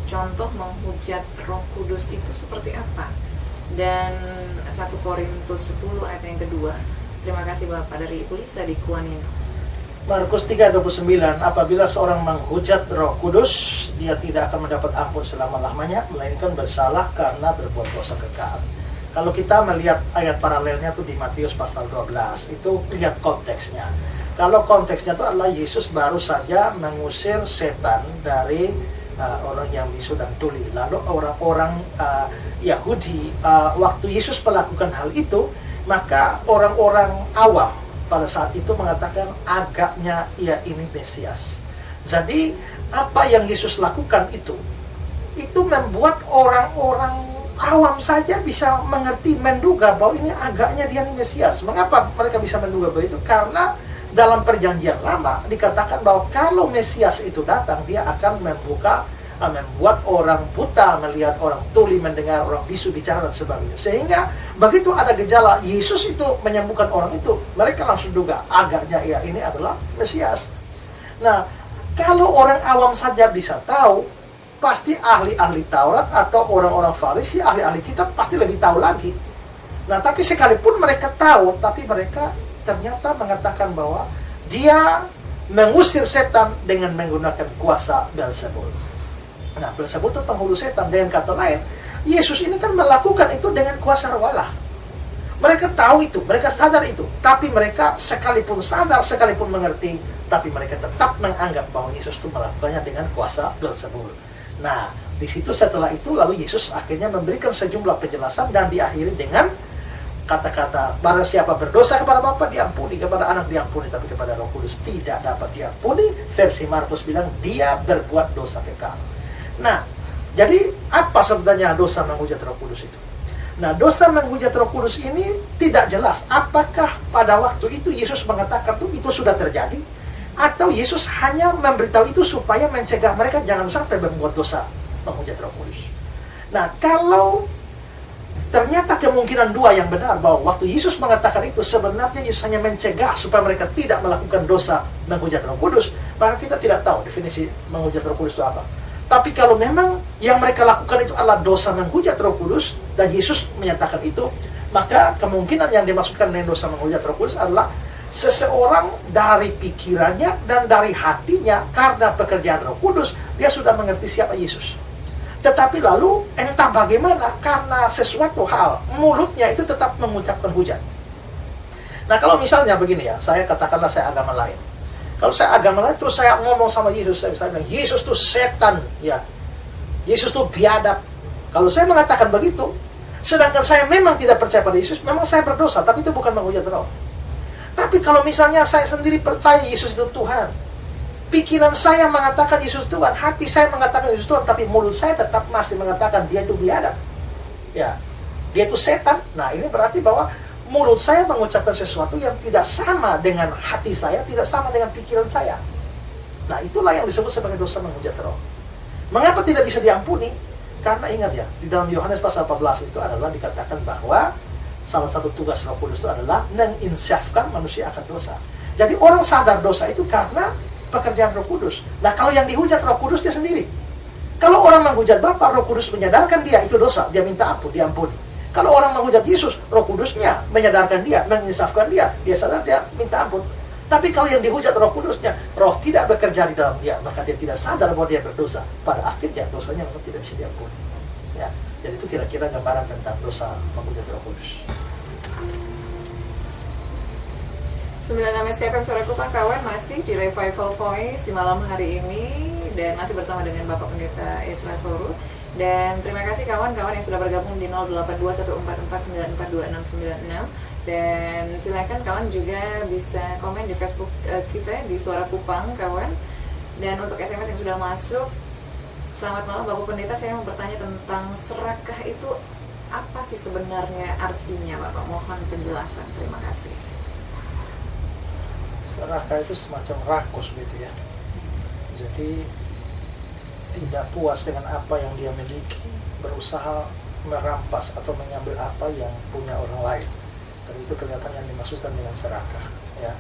contoh menghujat Roh Kudus itu seperti apa? Dan 1 Korintus 10 ayat yang kedua. Terima kasih Bapak. Dari Ibu Lisa di Kuanino. Markus 3:29, apabila seorang menghujat Roh Kudus, dia tidak akan mendapat ampun selama-lamanya, melainkan bersalah karena berbuat dosa kekal. Kalau kita melihat ayat paralelnya tuh di Matius pasal 12, itu lihat konteksnya. Kalau konteksnya itu adalah Yesus baru saja mengusir setan dari orang yang bisu dan tuli. Lalu orang-orang Yahudi, waktu Yesus melakukan hal itu, maka orang-orang awam pada saat itu mengatakan agaknya ia ini Mesias. Jadi apa yang Yesus lakukan itu membuat orang-orang awam saja bisa mengerti, menduga bahwa ini agaknya dia ini Mesias. Mengapa mereka bisa menduga begitu? Karena dalam perjanjian lama dikatakan bahwa kalau Mesias itu datang, dia akan membuat orang buta melihat, orang tuli mendengar, orang bisu bicara dan sebagainya. Sehingga begitu ada gejala Yesus itu menyembuhkan orang itu, mereka langsung duga agaknya ya ini adalah Mesias. Nah, kalau orang awam saja bisa tahu, pasti ahli-ahli Taurat atau orang-orang Farisi, ahli-ahli kitab pasti lebih tahu lagi. Nah, tapi sekalipun mereka tahu, tapi mereka ternyata mengatakan bahwa dia mengusir setan dengan menggunakan kuasa Beelzebul. Nah, Beelzebul itu penghulu setan. Dengan kata lain, Yesus ini kan melakukan itu dengan kuasa roh Allah. Mereka tahu itu, mereka sadar itu. Tapi mereka sekalipun sadar, sekalipun mengerti, tapi mereka tetap menganggap bahwa Yesus itu melakukannya dengan kuasa Beelzebul. Nah, di situ setelah itu lalu Yesus akhirnya memberikan sejumlah penjelasan dan diakhiri dengan kata-kata, barang siapa berdosa kepada Bapa diampuni, kepada Anak diampuni, tapi kepada Roh Kudus tidak dapat diampuni. Versi Markus bilang dia berbuat dosa kekal. Nah, jadi apa sebenarnya dosa menghujat Roh Kudus itu? Nah, dosa menghujat Roh Kudus ini tidak jelas apakah pada waktu itu Yesus mengatakan itu sudah terjadi, atau Yesus hanya memberitahu itu supaya mencegah mereka jangan sampai membuat dosa menghujat Roh Kudus. Nah, kalau ternyata kemungkinan dua yang benar, bahwa waktu Yesus mengatakan itu sebenarnya Yesus hanya mencegah supaya mereka tidak melakukan dosa menghujat Roh Kudus, maka kita tidak tahu definisi menghujat Roh Kudus itu apa. Tapi kalau memang yang mereka lakukan itu adalah dosa menghujat Roh Kudus dan Yesus menyatakan itu, maka kemungkinan yang dimaksudkan dengan dosa menghujat Roh Kudus adalah seseorang dari pikirannya dan dari hatinya karena pekerjaan Roh Kudus dia sudah mengerti siapa Yesus. Tetapi lalu entah bagaimana karena sesuatu hal mulutnya itu tetap mengucapkan hujat. Nah, kalau misalnya begini ya, saya katakanlah saya agama lain. Kalau saya agama lain terus saya ngomong sama Yesus, saya bisa bilang Yesus itu setan, ya. Yesus itu biadab. Kalau saya mengatakan begitu, sedangkan saya memang tidak percaya pada Yesus, memang saya berdosa, tapi itu bukan menghujat Roh. Tapi kalau misalnya saya sendiri percaya Yesus itu Tuhan, pikiran saya mengatakan Yesus Tuhan, hati saya mengatakan Yesus Tuhan, tapi mulut saya tetap masih mengatakan dia itu biadab, ya, dia itu setan. Nah, ini berarti bahwa mulut saya mengucapkan sesuatu yang tidak sama dengan hati saya, tidak sama dengan pikiran saya. Nah, itulah yang disebut sebagai dosa menghujat Roh. Mengapa tidak bisa diampuni? Karena ingat ya, di dalam Yohanes pasal 14 itu adalah dikatakan bahwa salah satu tugas Roh Kudus itu adalah menginsafkan manusia akan dosa. Jadi orang sadar dosa itu karena pekerjaan Roh Kudus. Nah, kalau yang dihujat Roh Kudus dia sendiri. Kalau orang menghujat Bapa, Roh Kudus menyadarkan dia itu dosa, dia minta ampun, diampuni. Kalau orang menghujat Yesus, Roh Kudusnya menyadarkan dia, menginsafkan dia sadar, dia minta ampun. Tapi kalau yang dihujat Roh Kudusnya, Roh tidak bekerja di dalam dia, maka dia tidak sadar bahwa dia berdosa. Pada akhirnya dosanya memang tidak bisa diampuni. Ya, jadi itu kira-kira gambaran tentang dosa menghujat Roh Kudus. 96 SKFM Suara Kupang kawan, masih di Revival Voice di malam hari ini dan masih bersama dengan Bapak Pendeta Ezra Soru. Dan terima kasih kawan-kawan yang sudah bergabung di 082144942696. Dan silakan kawan juga bisa komen di Facebook kita di Suara Kupang kawan. Dan untuk SMS yang sudah masuk, selamat malam Bapak Pendeta, saya mau bertanya tentang serakah itu apa sih sebenarnya artinya Bapak? Mohon penjelasan, terima kasih. Serakah itu semacam rakus gitu ya. Jadi tidak puas dengan apa yang dia miliki, berusaha merampas atau mengambil apa yang punya orang lain. Dan itu kelihatan yang dimaksudkan dengan serakah, ya.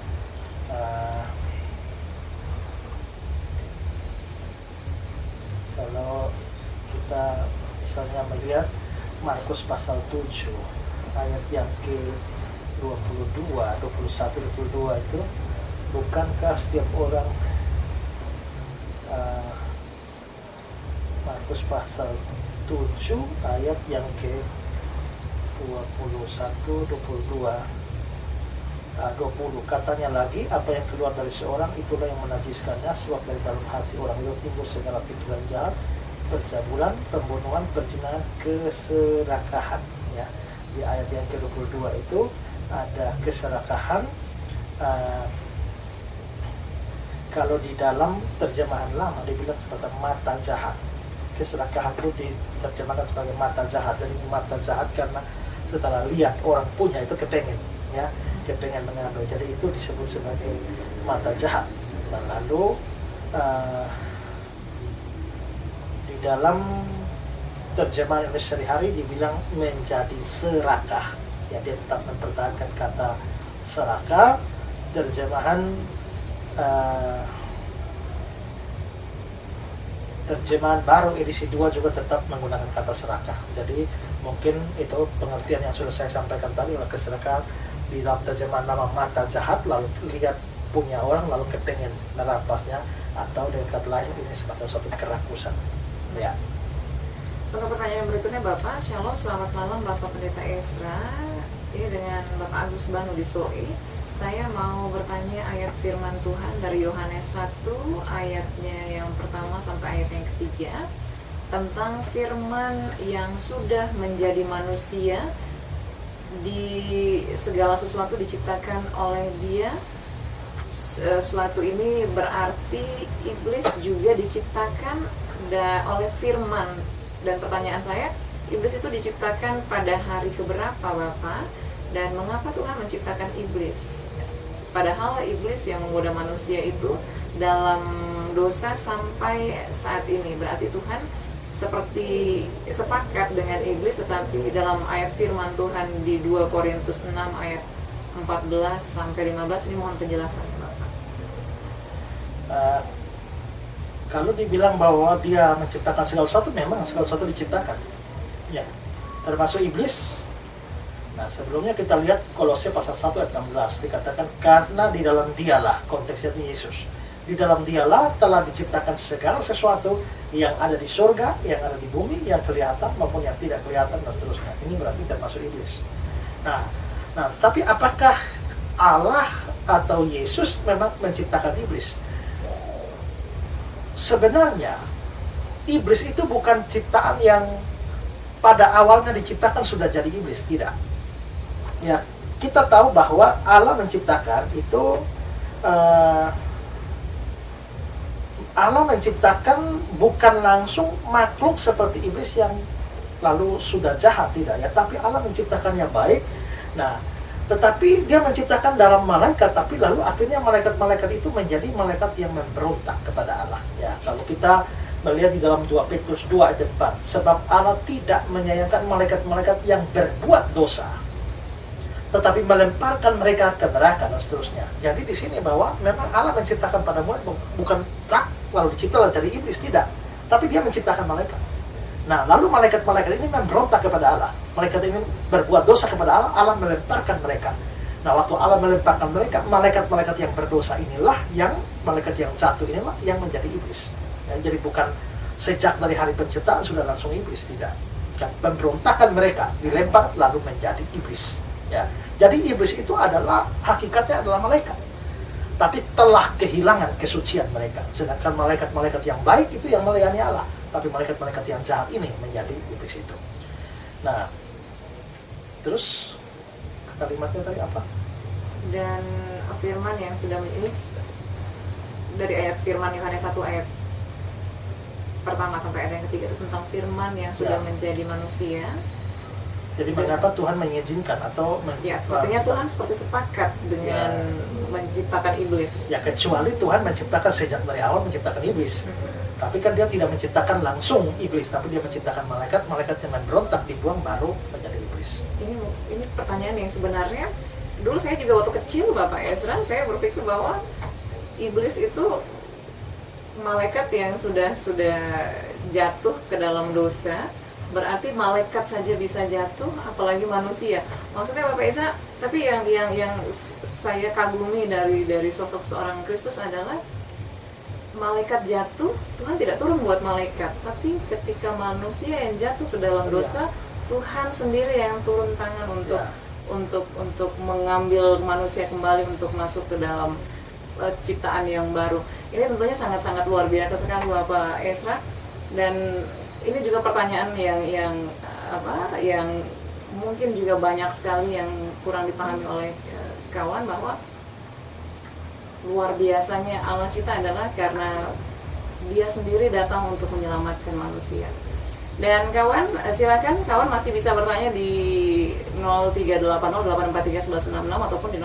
Kalau kita misalnya melihat Markus pasal 7 ayat yang ke 22, 21, 22 itu, bukankah setiap orang Markus pasal 7 ayat yang ke 21, 22, 20, katanya lagi, apa yang keluar dari seorang itulah yang menajiskannya, sebab dari dalam hati orang itu timbul segala pikiran jahat, percabulan, pembunuhan, perzinahan, keserakahan. Ya, di ayat yang ke-22 itu ada keserakahan. Kalau di dalam terjemahan lama dibilang sebagai mata jahat. Keserakahan itu diterjemahkan sebagai mata jahat. Jadi mata jahat karena setelah lihat orang punya itu kepengen, ya, kepengen mengambil. Jadi itu disebut sebagai mata jahat. Dan lalu di dalam terjemahan Indonesia sehari-hari dibilang menjadi serakah. Ya, dia tetap mempertahankan kata serakah. Terjemahan baru edisi 2 juga tetap menggunakan kata serakah. Jadi mungkin itu pengertian yang sudah saya sampaikan tadi, adalah keserakahan. Di dalam terjemahan lama mata jahat, lalu lihat punya orang lalu kepengen merampasnya, atau dengan kata lain ini sebagai suatu kerakusan. Ya. Untuk pertanyaan berikutnya, Bapak, Shalom, selamat malam Bapak Pendeta Ezra. Ini dengan Bapak Agus Banu di Soi. Saya mau bertanya ayat firman Tuhan dari Yohanes 1 ayatnya yang pertama sampai ayat yang ketiga, tentang firman yang sudah menjadi manusia, di segala sesuatu diciptakan oleh Dia. Sesuatu ini berarti iblis juga diciptakan oleh firman. Dan pertanyaan saya, iblis itu diciptakan pada hari keberapa, Bapak? Dan mengapa Tuhan menciptakan iblis? Padahal iblis yang menggoda manusia itu dalam dosa sampai saat ini. Berarti Tuhan seperti sepakat dengan iblis, tetapi dalam ayat firman Tuhan di 2 Korintus 6 ayat 14 sampai 15 ini mohon penjelasannya, Bapak. Kalau dibilang bahwa Dia menciptakan segala sesuatu, memang segala sesuatu diciptakan. Ya, termasuk iblis. Nah, sebelumnya kita lihat Kolose pasal 1 ayat 16, dikatakan karena di dalam Dialah, konteksnya Yesus, di dalam Dialah telah diciptakan segala sesuatu yang ada di surga, yang ada di bumi, yang kelihatan maupun yang tidak kelihatan, dan seterusnya. Ini berarti termasuk iblis. Nah, tapi apakah Allah atau Yesus memang menciptakan iblis? Sebenarnya iblis itu bukan ciptaan yang pada awalnya diciptakan sudah jadi iblis, tidak. Ya, kita tahu bahwa Allah menciptakan itu, Allah menciptakan bukan langsung makhluk seperti iblis yang lalu sudah jahat, tidak ya, tapi Allah menciptakannya baik. Nah, tetapi Dia menciptakan dalam malaikat, tapi lalu akhirnya malaikat-malaikat itu menjadi malaikat yang memberontak kepada Allah. Ya, kalau kita melihat di dalam 2 Petrus 2 ayat 4, sebab Allah tidak menyayangkan malaikat-malaikat yang berbuat dosa, tetapi melemparkan mereka ke neraka, dan seterusnya. Jadi di sini bahwa memang Allah menciptakan pada mulai bukan tak lalu diciptakan jadi iblis, tidak, tapi Dia menciptakan malaikat. Nah, lalu malaikat-malaikat ini memberontak kepada Allah. Malaikat ini berbuat dosa kepada Allah, Allah melemparkan mereka. Nah, waktu Allah melemparkan mereka, malaikat-malaikat yang berdosa inilah, malaikat yang jatuh inilah yang menjadi iblis. Ya, jadi bukan sejak dari hari penciptaan sudah langsung iblis, tidak. Pemberontakan mereka dilempar lalu menjadi iblis. Ya, jadi iblis itu adalah hakikatnya adalah malaikat, tapi telah kehilangan kesucian mereka. Sedangkan malaikat-malaikat yang baik itu yang melayani Allah, tapi malaikat-malaikat yang jahat ini menjadi iblis itu. Nah, terus kalimatnya tadi apa? Dan firman yang sudah ini dari ayat firman Yohanes 1 ayat pertama sampai ayat yang ketiga itu tentang firman yang sudah menjadi manusia. Jadi mengapa Tuhan mengizinkan atau ya, sepertinya Tuhan seperti sepakat dengan menciptakan iblis. Ya, kecuali Tuhan menciptakan sejak dari awal menciptakan iblis. Tapi kan Dia tidak menciptakan langsung iblis, tapi Dia menciptakan malaikat yang memberontak, dibuang baru menjadi iblis. Ini pertanyaan yang sebenarnya dulu saya juga waktu kecil, Bapak Ezra, saya berpikir bahwa iblis itu malaikat yang sudah jatuh ke dalam dosa, berarti malaikat saja bisa jatuh, apalagi manusia. Maksudnya Bapak Ezra, tapi yang saya kagumi dari sosok seorang Kristus adalah malaikat jatuh, Tuhan tidak turun buat malaikat, tapi ketika manusia yang jatuh ke dalam dosa, Tuhan sendiri yang turun tangan untuk mengambil manusia kembali untuk masuk ke dalam ciptaan yang baru. Ini tentunya sangat-sangat luar biasa sekali Bapak Ezra, dan ini juga pertanyaan yang mungkin juga banyak sekali yang kurang dipahami oleh kawan, bahwa luar biasanya Allah kita adalah karena Dia sendiri datang untuk menyelamatkan manusia. Dan kawan, silakan kawan masih bisa bertanya di 0380843166 ataupun di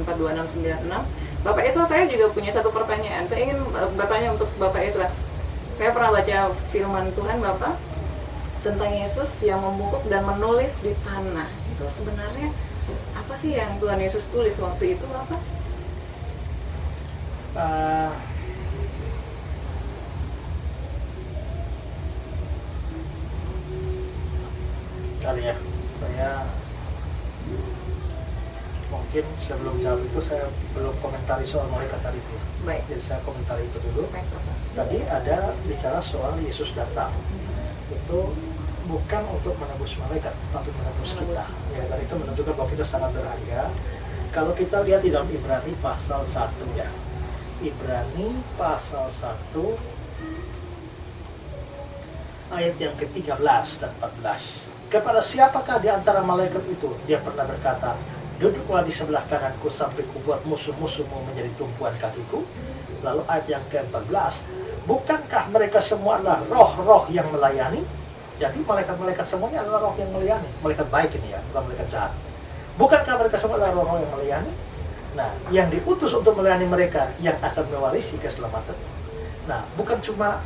082144942696. Bapak Ezra, saya juga punya satu pertanyaan. Saya ingin bertanya untuk Bapak Ezra. Saya pernah baca firman Tuhan Bapak tentang Yesus yang membungkuk dan menulis di tanah. Itu sebenarnya apa sih yang Tuhan Yesus tulis waktu itu Bapak? Kali ya, saya mungkin sebelum jawab itu saya belum komentari soal malaikat tadi itu. Baik. Jadi saya komentari itu dulu. Baik, Bapak. Tadi ada bicara soal Yesus datang. Itu bukan untuk menebus malaikat, tapi menebus kita. Ya, tadi itu menunjukkan bahwa kita sangat berharga. Kalau kita lihat di dalam Ibrani pasal 1 ya. Ibrani pasal 1 ayat yang ke-13 dan 14. Kepada siapakah di antara malaikat itu dia pernah berkata, duduklah di sebelah kananku sampai kubuat musuh-musuhmu menjadi tumpuan kakiku. Lalu ayat yang ke-14, bukankah mereka semua adalah roh-roh yang melayani? Jadi malaikat-malaikat semuanya adalah roh yang melayani. Malaikat baik ini ya, bukan malaikat jahat. Bukankah mereka semua adalah roh-roh yang melayani? Nah, yang diutus untuk melayani mereka yang akan mewarisi keselamatan. Nah, bukan cuma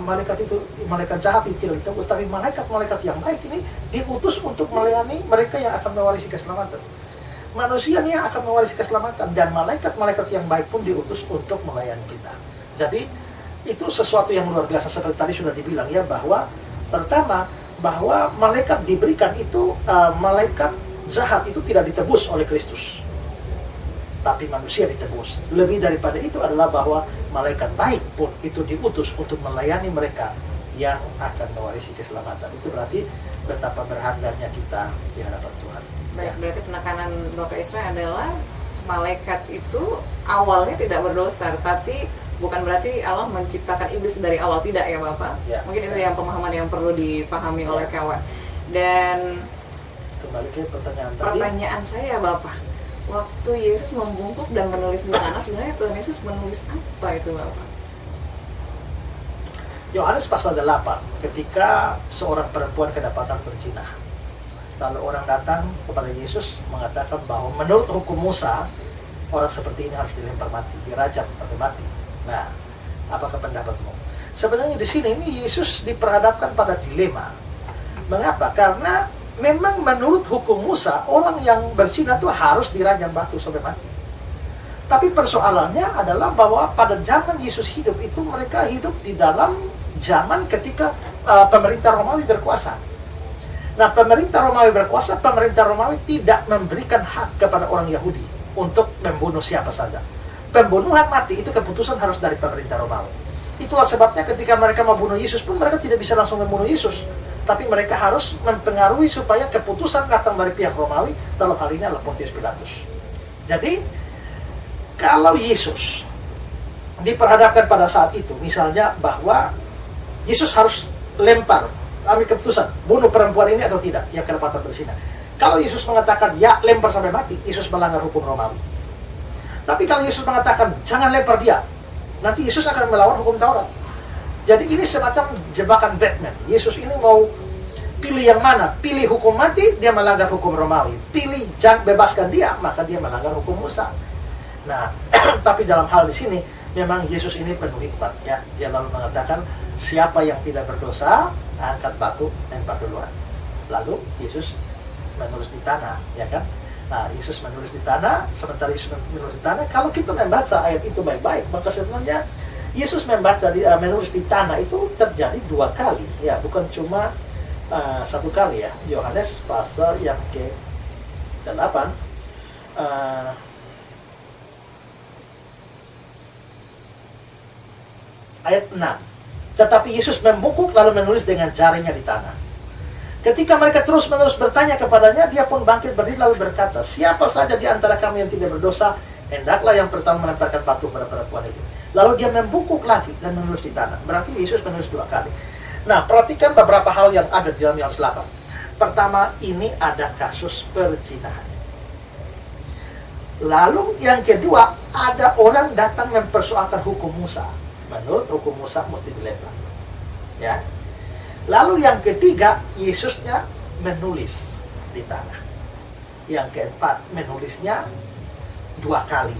malaikat itu, malaikat jahat itu yang ditebus, tapi malaikat-malaikat yang baik ini diutus untuk melayani mereka yang akan mewarisi keselamatan. Manusia ini yang akan mewarisi keselamatan, dan malaikat-malaikat yang baik pun diutus untuk melayani kita. Jadi, itu sesuatu yang luar biasa seperti tadi sudah dibilang ya, bahwa pertama, bahwa malaikat diberikan itu, malaikat jahat itu tidak ditebus oleh Kristus, tapi manusia ditebus. Lebih daripada itu adalah bahwa malaikat baik pun itu diutus untuk melayani mereka yang akan mewarisi keselamatan. Itu berarti betapa berharganya kita di hadapan Tuhan. Baik, berarti penekanan Bapak Ezra adalah malaikat itu awalnya tidak berdosa, tapi bukan berarti Allah menciptakan iblis dari awal, tidak ya Bapak? Ya, mungkin itu yang pemahaman yang perlu dipahami oleh kawan. Dan kembali ke pertanyaan tadi. Pertanyaan saya Bapak, waktu Yesus membungkuk dan menulis di tanah, sebenarnya Tuhan Yesus menulis apa itu Bapak? Yohanes pasal 8, ketika seorang perempuan kedapatan berzina. Lalu orang datang kepada Yesus mengatakan bahwa menurut hukum Musa, orang seperti ini harus dilempar mati, dirajam sampai mati. Nah, apakah pendapatmu? Sebenarnya di sini ini Yesus diperhadapkan pada dilema. Mengapa? Karena memang menurut hukum Musa, orang yang berzina itu harus dirajam batu sampai mati. Tapi persoalannya adalah bahwa pada zaman Yesus hidup itu, mereka hidup di dalam zaman ketika pemerintah Romawi berkuasa. Nah, pemerintah Romawi berkuasa, pemerintah Romawi tidak memberikan hak kepada orang Yahudi untuk membunuh siapa saja. Pembunuhan mati itu keputusan harus dari pemerintah Romawi. Itulah sebabnya ketika mereka membunuh Yesus pun mereka tidak bisa langsung membunuh Yesus, tapi mereka harus mempengaruhi supaya keputusan datang dari pihak Romawi, dalam hal ini adalah Pontius Pilatus. Jadi, kalau Yesus diperhadapkan pada saat itu, misalnya bahwa Yesus harus lempar, ambil keputusan, bunuh perempuan ini atau tidak, yang kedapatan berzina. Kalau Yesus mengatakan, ya lempar sampai mati, Yesus melanggar hukum Romawi. Tapi kalau Yesus mengatakan, jangan lempar dia, nanti Yesus akan melawan hukum Taurat. Jadi ini semacam jebakan Batman. Yesus ini mau pilih yang mana? Pilih hukum mati, dia melanggar hukum Romawi. Pilih jangan bebaskan dia, maka dia melanggar hukum Musa. Nah, tapi dalam hal di sini, memang Yesus ini penuh hikmat. Ya. Dia lalu mengatakan, siapa yang tidak berdosa, angkat batu, lempar duluan. Lalu Yesus menulis di tanah, ya kan? Nah, Yesus menulis di tanah, sementara Yesus menulis di tanah, kalau kita membaca ayat itu baik-baik, maka sebenarnya Yesus menulis di tanah itu terjadi 2 kali, ya, bukan cuma 1 kali ya. Yohanes pasal yang ke-8 ayat 6. Tetapi Yesus membungkuk lalu menulis dengan jarinya di tanah. Ketika mereka terus-menerus bertanya kepadanya, dia pun bangkit berdiri lalu berkata, siapa saja di antara kami yang tidak berdosa, hendaklah yang pertama melemparkan batu pada perempuan itu. Lalu dia membungkuk lagi dan menulis di tanah. Berarti Yesus menulis 2 kali. Nah, perhatikan beberapa hal yang ada di dalam Yohanes 8. Pertama, ini ada kasus perzinahan. Lalu yang kedua, ada orang datang mempersoalkan hukum Musa. Menurut hukum Musa mesti dilempar. Ya. Lalu yang ketiga, Yesusnya menulis di tanah. Yang keempat, menulisnya 2 kali.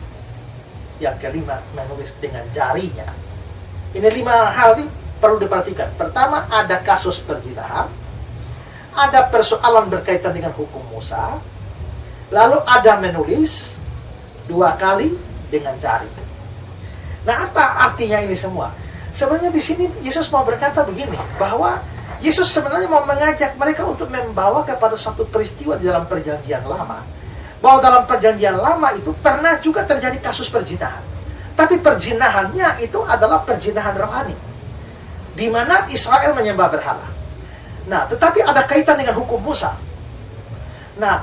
Yang kelima, menulis dengan jarinya. Ini 5 hal ini perlu diperhatikan. Pertama, ada kasus perzinahan. Ada persoalan berkaitan dengan hukum Musa. Lalu ada menulis 2 kali dengan jari. Nah, apa artinya ini semua? Sebenarnya di sini Yesus mau berkata begini, bahwa Yesus sebenarnya mau mengajak mereka untuk membawa kepada suatu peristiwa di dalam perjanjian lama. Bahwa dalam perjanjian lama itu pernah juga terjadi kasus perzinahan. Tapi perzinahannya itu adalah perzinahan rohani, di mana Israel menyembah berhala. Nah, tetapi ada kaitan dengan hukum Musa. Nah,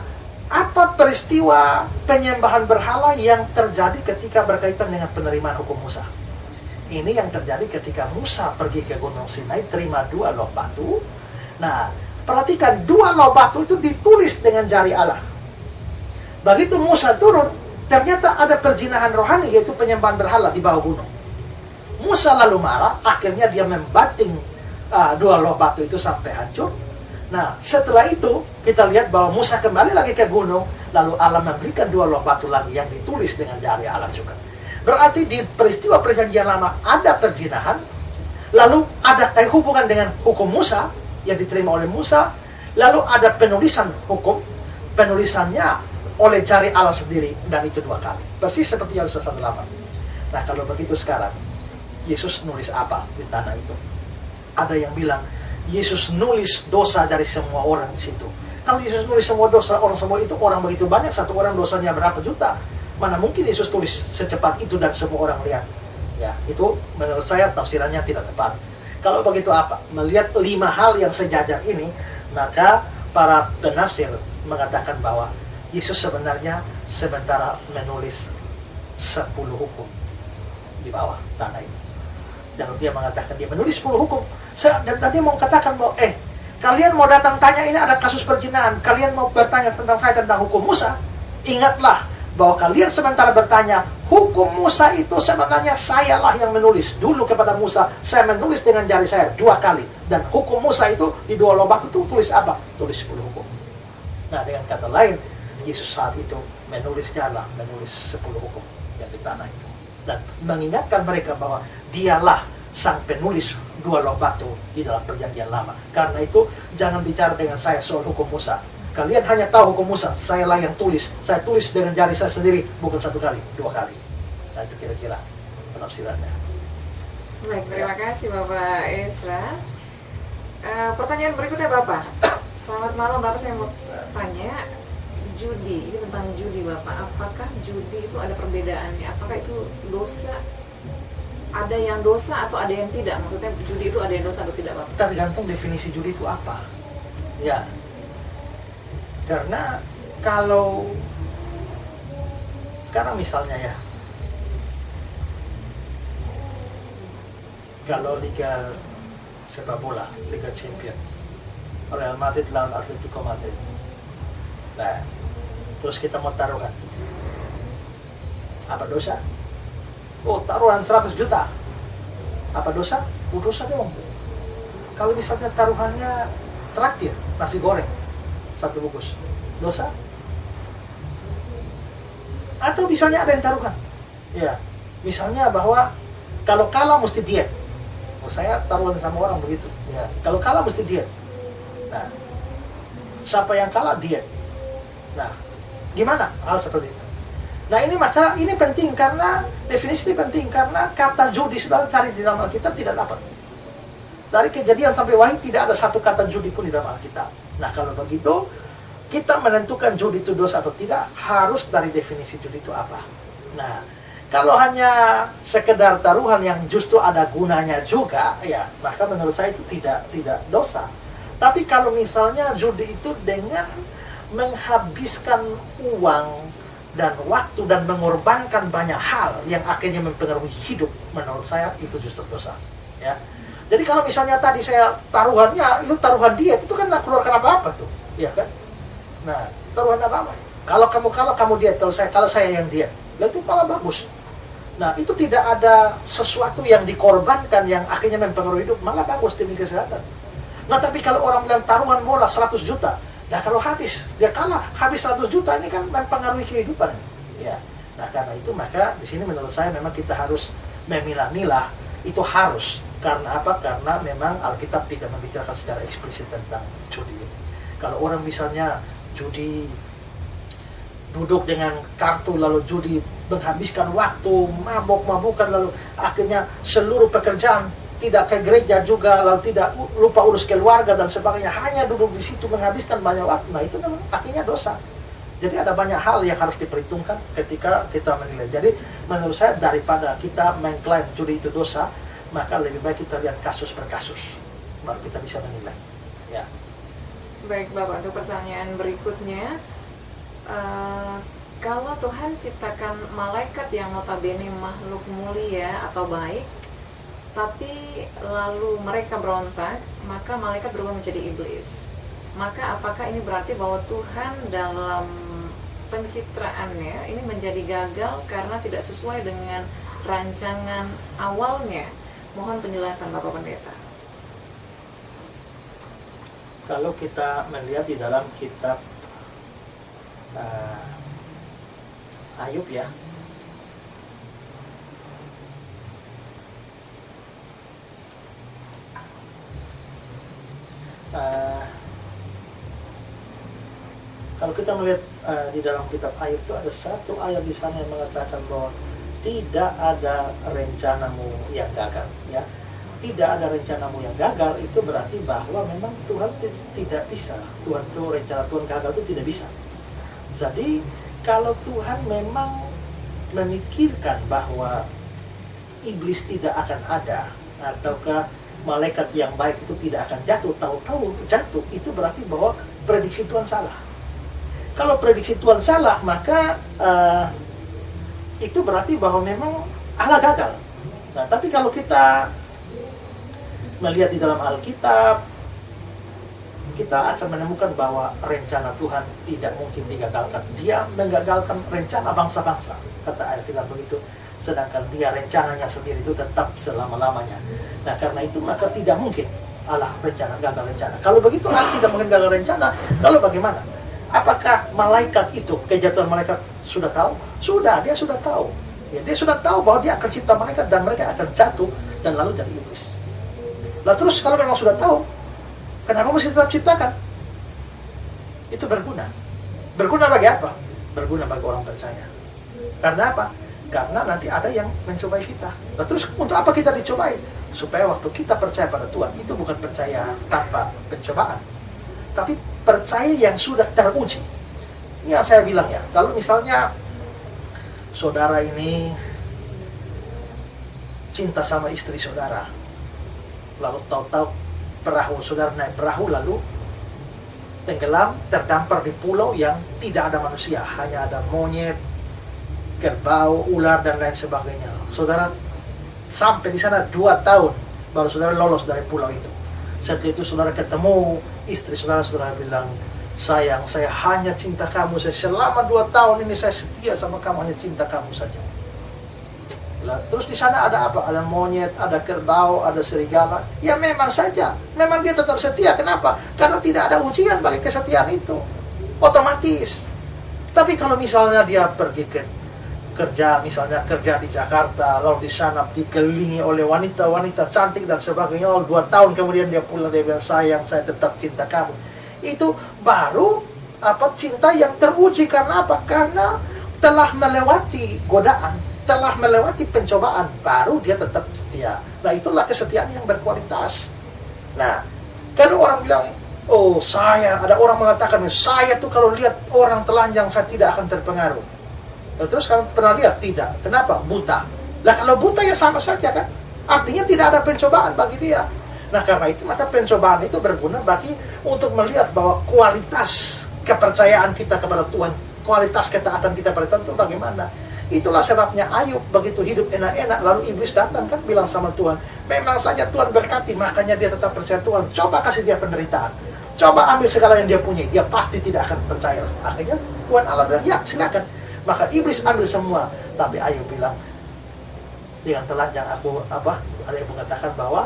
apa peristiwa penyembahan berhala yang terjadi ketika berkaitan dengan penerimaan hukum Musa? Ini yang terjadi ketika Musa pergi ke Gunung Sinai, terima 2 loh batu. Nah, perhatikan 2 loh batu itu ditulis dengan jari Allah. Begitu Musa turun, ternyata ada perzinahan rohani, yaitu penyembahan berhala di bawah gunung. Musa lalu marah, akhirnya dia membanting 2 loh batu itu sampai hancur. Nah, setelah itu kita lihat bahwa Musa kembali lagi ke gunung, lalu Allah memberikan 2 loh batu lagi yang ditulis dengan jari Allah juga. Berarti di peristiwa perjanjian lama ada perzinahan, lalu ada hubungan dengan hukum Musa yang diterima oleh Musa, lalu ada penulisan hukum, penulisannya oleh jari Allah sendiri, dan itu 2 kali. Persis seperti Yohanes pasal 8. Nah, kalau begitu sekarang, Yesus nulis apa di tanah itu? Ada yang bilang, Yesus nulis dosa dari semua orang di situ. Kalau Yesus nulis semua dosa orang semua itu, orang begitu banyak, 1 orang dosanya berapa juta? Mana mungkin Yesus tulis secepat itu dan semua orang lihat? Ya, itu menurut saya tafsirannya tidak tepat. Kalau begitu apa? Melihat 5 hal yang sejajar ini, maka para penafsir mengatakan bahwa Yesus sebenarnya sementara menulis 10 hukum di bawah tanah itu. Dan dia mengatakan dia menulis 10 hukum. Dan dia mau katakan bahwa kalian mau datang tanya ini ada kasus perzinahan, kalian mau bertanya tentang saya tentang hukum Musa, ingatlah bahwa kalian sementara bertanya, hukum Musa itu sebenarnya sayalah yang menulis. Dulu kepada Musa, saya menulis dengan jari saya 2 kali. Dan hukum Musa itu di 2 loh batu itu tulis apa? Tulis 10 hukum. Nah, dengan kata lain, Yesus saat itu menulisnya adalah menulis 10 hukum yang di tanah itu. Dan mengingatkan mereka bahwa dialah sang penulis 2 loh batu di dalam perjanjian lama. Karena itu, jangan bicara dengan saya soal hukum Musa. Kalian hanya tahu hukum Musa, saya lah yang tulis. Saya tulis dengan jari saya sendiri, bukan 1 kali, 2 kali. Nah, itu kira-kira penafsirannya. Baik, terima kasih Bapak Ezra. Pertanyaan berikutnya Bapak. Selamat malam Bapak, saya mau tanya judi, ini tentang judi Bapak. Apakah judi itu ada perbedaannya? Apakah itu dosa? Ada yang dosa atau ada yang tidak? Maksudnya judi itu ada yang dosa atau tidak Bapak? Tergantung definisi judi itu apa. Ya. Karena kalau sekarang misalnya ya, kalau Liga sepak bola, Liga Champion, Real Madrid lawan Atletico Madrid. Nah, terus kita mau taruhan. Apa dosa? Oh, taruhan 100 juta. Apa dosa? Oh, dosa dong. Kalau misalnya taruhannya traktir, nasi goreng 1 bungkus, dosa? Atau misalnya ada yang taruhan, ya, misalnya bahwa kalau kalah mesti diet. Oh, saya taruhan sama orang begitu, ya, kalau kalah mesti diet. Nah, siapa yang kalah diet. Nah, gimana hal seperti itu? Nah ini maka ini penting, karena definisi ini penting, karena kata judi saudara cari di dalam Alkitab tidak dapat. Dari Kejadian sampai Wahyu tidak ada satu kata judi pun di dalam Alkitab. Nah kalau begitu, kita menentukan judi itu dosa atau tidak harus dari definisi judi itu apa. Nah kalau hanya sekedar taruhan yang justru ada gunanya juga, ya maka menurut saya itu tidak dosa. Tapi kalau misalnya judi itu dengan menghabiskan uang dan waktu dan mengorbankan banyak hal yang akhirnya mempengaruhi hidup, menurut saya itu justru dosa. Ya. Jadi kalau misalnya tadi saya taruhannya itu taruhan diet, itu kan nggak keluarkan apa-apa tuh, ya kan? Nah, taruhan apa-apa? Kalau kamu diet, kalau saya yang diet, itu malah bagus. Nah, itu tidak ada sesuatu yang dikorbankan yang akhirnya mempengaruhi hidup, malah bagus demi kesehatan. Nah, tapi kalau orang bilang taruhan bola 100 juta, nah kalau dia kalah habis 100 juta, ini kan mempengaruhi kehidupan. Ya. Nah, karena itu maka di sini menurut saya memang kita harus memilah-milah, itu harus. Karena apa? Karena memang Alkitab tidak membicarakan secara eksplisit tentang judi ini. Kalau orang misalnya judi, duduk dengan kartu lalu judi, menghabiskan waktu, mabuk-mabukan, lalu akhirnya seluruh pekerjaan tidak ke gereja juga, lalu tidak lupa urus keluarga dan sebagainya, hanya duduk di situ menghabiskan banyak waktu. Nah itu memang akhirnya dosa. Jadi ada banyak hal yang harus diperhitungkan ketika kita menilai. Jadi menurut saya daripada kita mengklaim judi itu dosa, maka lebih baik kita lihat kasus per kasus, baru kita bisa menilai. Ya. Baik Bapak, untuk pertanyaan berikutnya, kalau Tuhan ciptakan malaikat yang notabene makhluk mulia atau baik, tapi lalu mereka berontak, maka malaikat berubah menjadi iblis. Maka apakah ini berarti bahwa Tuhan dalam pencitraannya ini menjadi gagal karena tidak sesuai dengan rancangan awalnya? Mohon penjelasan Bapak Pendeta. Kalau kita melihat di dalam kitab Ayub ya, kalau kita melihat di dalam kitab Ayub itu ada satu ayat di sana yang mengatakan bahwa tidak ada rencanamu yang gagal, ya. Tidak ada rencanamu yang gagal, itu berarti bahwa memang Tuhan tidak bisa. Rencana Tuhan gagal itu tidak bisa. Jadi kalau Tuhan memang memikirkan bahwa iblis tidak akan ada, ataukah malaikat yang baik itu tidak akan jatuh, tahu-tahu jatuh, itu berarti bahwa prediksi Tuhan salah. Kalau prediksi Tuhan salah, maka itu berarti bahwa memang Allah gagal. Nah, tapi kalau kita melihat di dalam Alkitab, kita akan menemukan bahwa rencana Tuhan tidak mungkin digagalkan. Dia menggagalkan rencana bangsa-bangsa, kata Alkitab begitu. Sedangkan dia rencananya sendiri itu tetap selama-lamanya. Nah, karena itu maka tidak mungkin Allah gagal rencana. Kalau begitu Allah tidak mungkin gagal rencana. Lalu bagaimana? Apakah malaikat itu, kejatuhan malaikat sudah tahu? Sudah, dia sudah tahu. Ya, dia sudah tahu bahwa dia akan cipta malaikat dan mereka akan jatuh dan lalu jadi iblis. Lah terus kalau memang sudah tahu, kenapa mesti tetap ciptakan? Itu berguna. Berguna bagi apa? Berguna bagi orang percaya. Karena apa? Karena nanti ada yang mencobai kita. Nah, terus untuk apa kita dicobai? Supaya waktu kita percaya pada Tuhan, itu bukan percaya tanpa pencobaan, tapi percaya yang sudah teruji. Ini yang saya bilang ya, kalau misalnya saudara ini cinta sama istri saudara, lalu tahu-tahu saudara naik perahu lalu tenggelam, terdampar di pulau yang tidak ada manusia, hanya ada monyet, kerbau, ular dan lain sebagainya. Saudara sampai di sana 2 tahun baru saudara lolos dari pulau itu. Setelah itu saudara ketemu istri saudara bilang, sayang, saya hanya cinta kamu, selama 2 tahun ini saya setia sama kamu, hanya cinta kamu saja. Lah, terus di sana ada apa? Ada monyet, ada kerbau, ada serigala. Ya memang saja, memang dia tetap setia. Kenapa? Karena tidak ada ujian bagi kesetiaan itu, otomatis. Tapi kalau misalnya dia pergi ke kerja, misalnya kerja di Jakarta, lalu di sana dikelilingi oleh wanita-wanita cantik dan sebagainya, 2 tahun kemudian dia pulang, dia bilang, sayang, saya tetap cinta kamu. Itu baru cinta yang teruji. Karena apa? Karena telah melewati godaan, telah melewati pencobaan, baru dia tetap setia. Nah, itulah kesetiaan yang berkualitas. Nah, kalau orang bilang, oh ada orang mengatakan, saya tuh kalau lihat orang telanjang saya tidak akan terpengaruh. Terus kamu pernah lihat? Tidak. Kenapa? Buta. Lah kalau buta ya sama saja kan? Artinya tidak ada pencobaan bagi dia. Nah, karena itu maka pencobaan itu berguna untuk melihat bahwa kualitas kepercayaan kita kepada Tuhan, kualitas ketaatan kita pada Tuhan itu bagaimana. Itulah sebabnya Ayub begitu hidup enak-enak, lalu iblis datang kan bilang sama Tuhan, memang saja Tuhan berkati, makanya dia tetap percaya Tuhan. Coba kasih dia penderitaan, coba ambil segala yang dia punya, dia pasti tidak akan percaya. Akhirnya Tuhan Allah bilang, ya silakan. Maka iblis ambil semua, tapi Ayub bilang, dengan telanjang aku ada yang mengatakan bahwa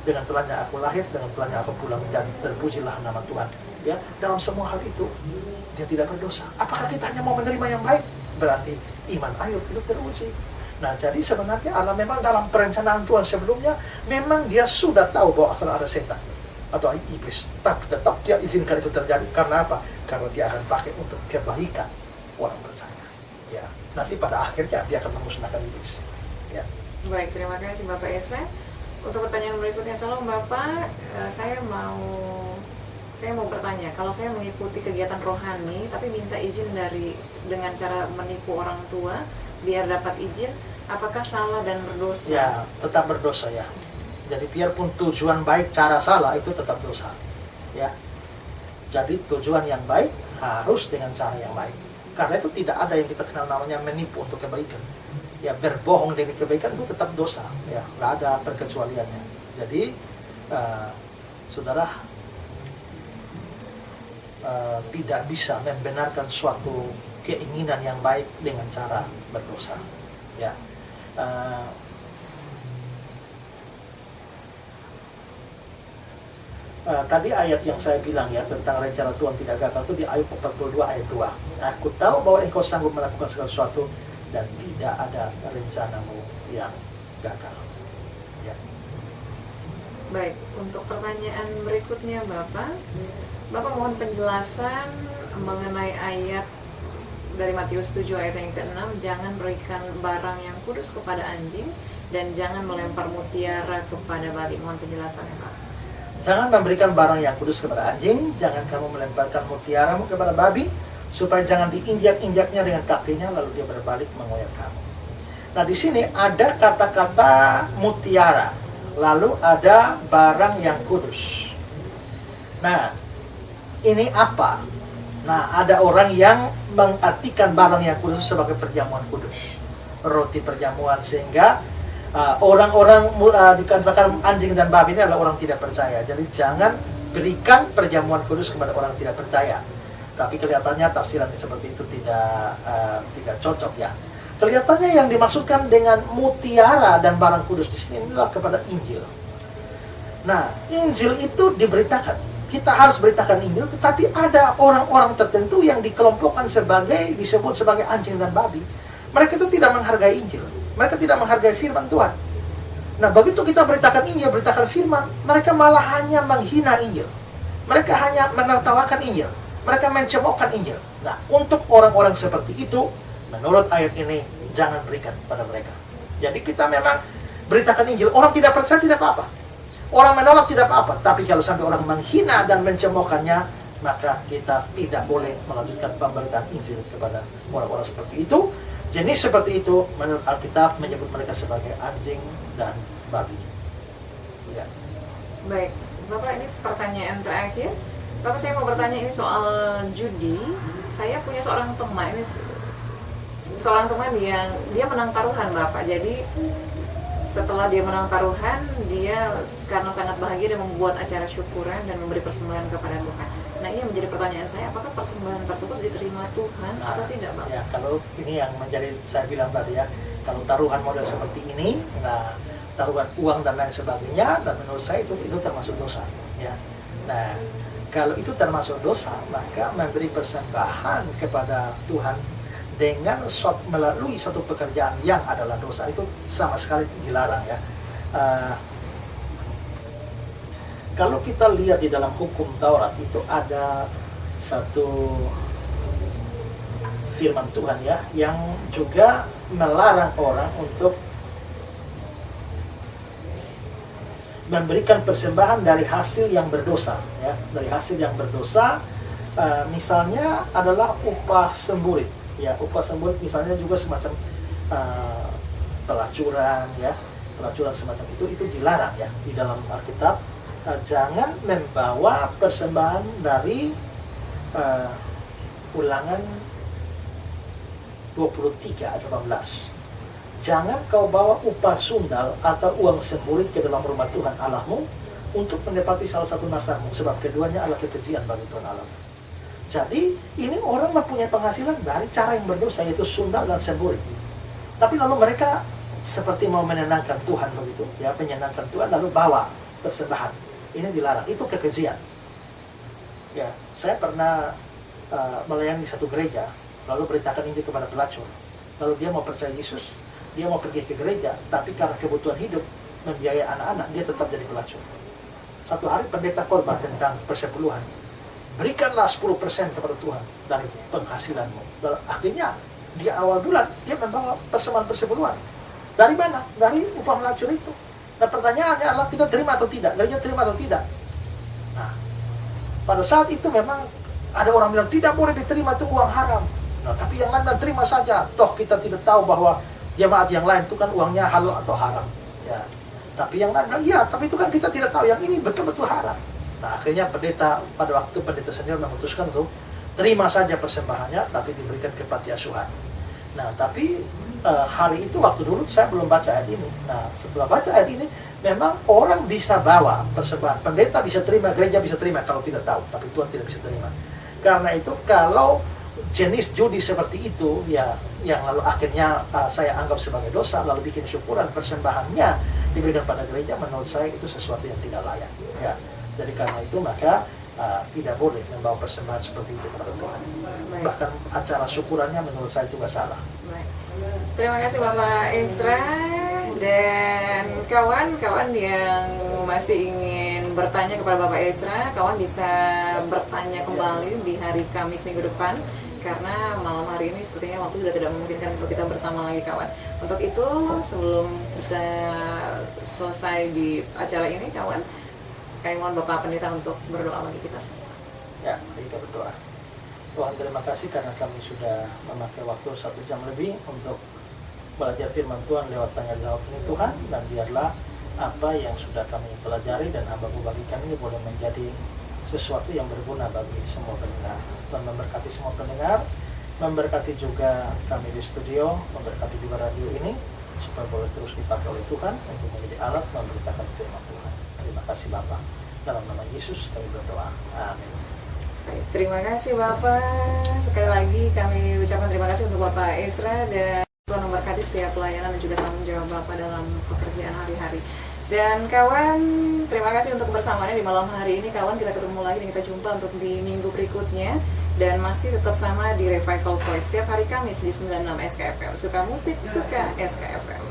dengan telanjang aku lahir, dengan telanjang aku pulang, dan terpujilah nama Tuhan. Ya, dalam semua hal itu dia tidak berdosa. Apakah kita hanya mau menerima yang baik? Berarti iman Ayub itu teruji. Nah, jadi sebenarnya Allah memang dalam perencanaan Tuhan sebelumnya, memang dia sudah tahu bahwa akan ada setan atau iblis, tapi tetap dia izinkan itu terjadi. Karena apa? Karena dia akan pakai untuk kebaikan orang percaya. Ya, nanti pada akhirnya dia akan memusnahkan iblis. Ya. Baik, terima kasih Bapak Ezra. Untuk pertanyaan berikutnya, Salam Bapak, saya mau bertanya, kalau saya mengikuti kegiatan rohani tapi minta izin dengan cara menipu orang tua biar dapat izin, apakah salah dan berdosa? Ya, tetap berdosa ya. Jadi biarpun tujuan baik, cara salah itu tetap dosa. Ya. Jadi tujuan yang baik harus dengan cara yang baik. Karena itu tidak ada yang kita kenal namanya menipu untuk kebaikan. Ya, berbohong demi kebaikan itu tetap dosa. Ya, nggak ada perkecualiannya. Jadi, saudara tidak bisa membenarkan suatu keinginan yang baik dengan cara berdosa. Ya, tadi ayat yang saya bilang ya tentang rencana Tuhan tidak gagal itu di Ayub 42 ayat 2. Aku tahu bahwa engkau sanggup melakukan segala sesuatu dan tidak ada rencanamu yang gagal. Ya. Baik, untuk pertanyaan berikutnya Bapak mohon penjelasan mengenai ayat dari Matius 7 ayat yang ke-6, jangan berikan barang yang kudus kepada anjing dan jangan melempar mutiara kepada babi. Mohon penjelasannya Pak. Jangan memberikan barang yang kudus kepada anjing, jangan kamu melemparkan mutiaramu kepada babi, supaya jangan diinjak-injaknya dengan kakinya lalu dia berbalik mengoyak kamu. Nah, di sini ada kata-kata mutiara, lalu ada barang yang kudus. Nah, ini apa? Nah, ada orang yang mengartikan barang yang kudus sebagai perjamuan kudus, roti perjamuan, sehingga orang-orang dikatakan anjing dan babi ini adalah orang tidak percaya. Jadi jangan berikan perjamuan kudus kepada orang tidak percaya. Tapi kelihatannya tafsiran seperti itu tidak cocok ya. Kelihatannya yang dimaksudkan dengan mutiara dan barang kudus di sini adalah kepada Injil. Nah, Injil itu diberitakan. Kita harus beritakan Injil, tetapi ada orang-orang tertentu yang dikelompokkan disebut sebagai anjing dan babi. Mereka itu tidak menghargai Injil. Mereka tidak menghargai firman Tuhan. Nah, begitu kita beritakan Injil, beritakan firman, mereka malah hanya menghina Injil. Mereka hanya menertawakan Injil. Mereka mencemoohkan Injil. Nah, untuk orang-orang seperti itu, menurut ayat ini, jangan berikan pada mereka. Jadi kita memang beritakan Injil. Orang tidak percaya tidak apa-apa. Orang menolak tidak apa-apa. Tapi kalau sampai orang menghina dan mencemoohkannya, maka kita tidak boleh melanjutkan pemberitaan Injil kepada orang-orang seperti itu. Jenis seperti itu, menurut Alkitab menyebut mereka sebagai anjing dan babi. Ya. Baik, Bapak, ini pertanyaan terakhir. Bapak, saya mau bertanya ini soal judi. Saya punya seorang teman, yang dia menang taruhan Bapak. Jadi setelah dia menang taruhan, dia karena sangat bahagia dan membuat acara syukuran dan memberi persembahan kepada Tuhan. Nah, ini yang menjadi pertanyaan saya, apakah persembahan tersebut diterima Tuhan atau tidak, Bang? Ya, kalau ini yang menjadi, saya bilang tadi ya, kalau taruhan model seperti ini, nah taruhan uang dan lain sebagainya, dan menurut saya itu termasuk dosa. Ya. Nah, kalau itu termasuk dosa, maka memberi persembahan kepada Tuhan dengan melalui satu pekerjaan yang adalah dosa itu sama sekali dilarang ya. Kalau kita lihat di dalam hukum Taurat itu ada satu firman Tuhan ya, yang juga melarang orang untuk memberikan persembahan dari hasil yang berdosa ya, dari hasil yang berdosa. Misalnya adalah upah semburit ya, upah semburit misalnya juga semacam pelacuran ya, pelacuran semacam itu dilarang ya di dalam Alkitab. Jangan membawa persembahan dari Ulangan 23 ayat 18. Jangan kau bawa upah sundal atau uang semburit ke dalam rumah Tuhan Allahmu untuk menepati salah satu nasarmu, sebab keduanya adalah kekejian bagi Tuhan Allahmu. Jadi ini orang mempunyai penghasilan dari cara yang berdosa, yaitu sundal dan semburit. Tapi lalu mereka seperti mau menyenangkan Tuhan begitu, ya, menyenangkan Tuhan lalu bawa persembahan. Ini dilarang, itu kekejian. Ya, saya pernah melayani satu gereja, lalu beritakan Injil kepada pelacur. Lalu dia mau percaya Yesus, dia mau pergi ke gereja, tapi karena kebutuhan hidup, membiayai anak-anak, dia tetap jadi pelacur. Satu hari pendeta khotbah tentang persepuluhan. Berikanlah 10% kepada Tuhan dari penghasilanmu. Dan akhirnya, di awal bulan, dia membawa persembahan persepuluhan. Dari mana? Dari upah pelacur itu. Nah, pertanyaannya adalah kita terima atau tidak? Gereja terima atau tidak? Nah, pada saat itu memang ada orang bilang tidak boleh diterima, itu uang haram. Nah, tapi yang lain terima saja. Toh kita tidak tahu bahwa jemaat yang lain itu kan uangnya halal atau haram. Ya. Tapi yang lain bilang, iya, tapi itu kan kita tidak tahu. Yang ini betul-betul haram. Nah, akhirnya pendeta, pada waktu pendeta senior memutuskan untuk terima saja persembahannya, tapi diberikan ke panti asuhan. Nah, tapi hari itu waktu dulu saya belum baca ayat ini. Nah, setelah baca ayat ini, memang orang bisa bawa persembahan. Pendeta bisa terima, gereja bisa terima kalau tidak tahu, tapi Tuhan tidak bisa terima. Karena itu kalau jenis judi seperti itu, ya, yang lalu akhirnya saya anggap sebagai dosa, lalu bikin syukuran persembahannya diberikan pada gereja, menurut saya itu sesuatu yang tidak layak. Ya, jadi karena itu maka tidak boleh membawa persembahan seperti itu kepada Tuhan. Baik. Bahkan acara syukurannya menurut saya juga salah. Baik. Terima kasih Bapak Ezra dan kawan-kawan yang masih ingin bertanya kepada Bapak Ezra, kawan bisa bertanya kembali di hari Kamis minggu depan karena malam hari ini sepertinya waktu sudah tidak memungkinkan untuk kita bersama lagi kawan. Untuk itu sebelum kita selesai di acara ini kawan, kami mohon Bapak Pendeta untuk berdoa bagi kita semua. Ya, kita berdoa. Tuhan, terima kasih karena kami sudah memakai waktu 1 jam lebih untuk belajar firman Tuhan lewat tanya jawab ini Tuhan, dan biarlah apa yang sudah kami pelajari dan hamba-Mu bagikan ini boleh menjadi sesuatu yang berguna bagi semua pendengar. Tuhan memberkati semua pendengar, memberkati juga kami di studio, memberkati juga radio ini supaya boleh terus dipakai oleh Tuhan untuk menjadi alat memberitakan firman Tuhan. Terima kasih Bapa. Dalam nama Yesus kami berdoa. Amin. Baik, terima kasih Bapak. Sekali lagi kami ucapkan terima kasih untuk Bapak Ezra dan Tuhan memberkati setiap pelayanan dan juga tanggung jawab Bapak dalam pekerjaan hari-hari. Dan kawan, terima kasih untuk kebersamaannya di malam hari ini. Kawan, kita ketemu lagi dan kita jumpa untuk di minggu berikutnya. Dan masih tetap sama di Revival Voice setiap hari Kamis di 96 SKFM. Suka musik, suka SKFM.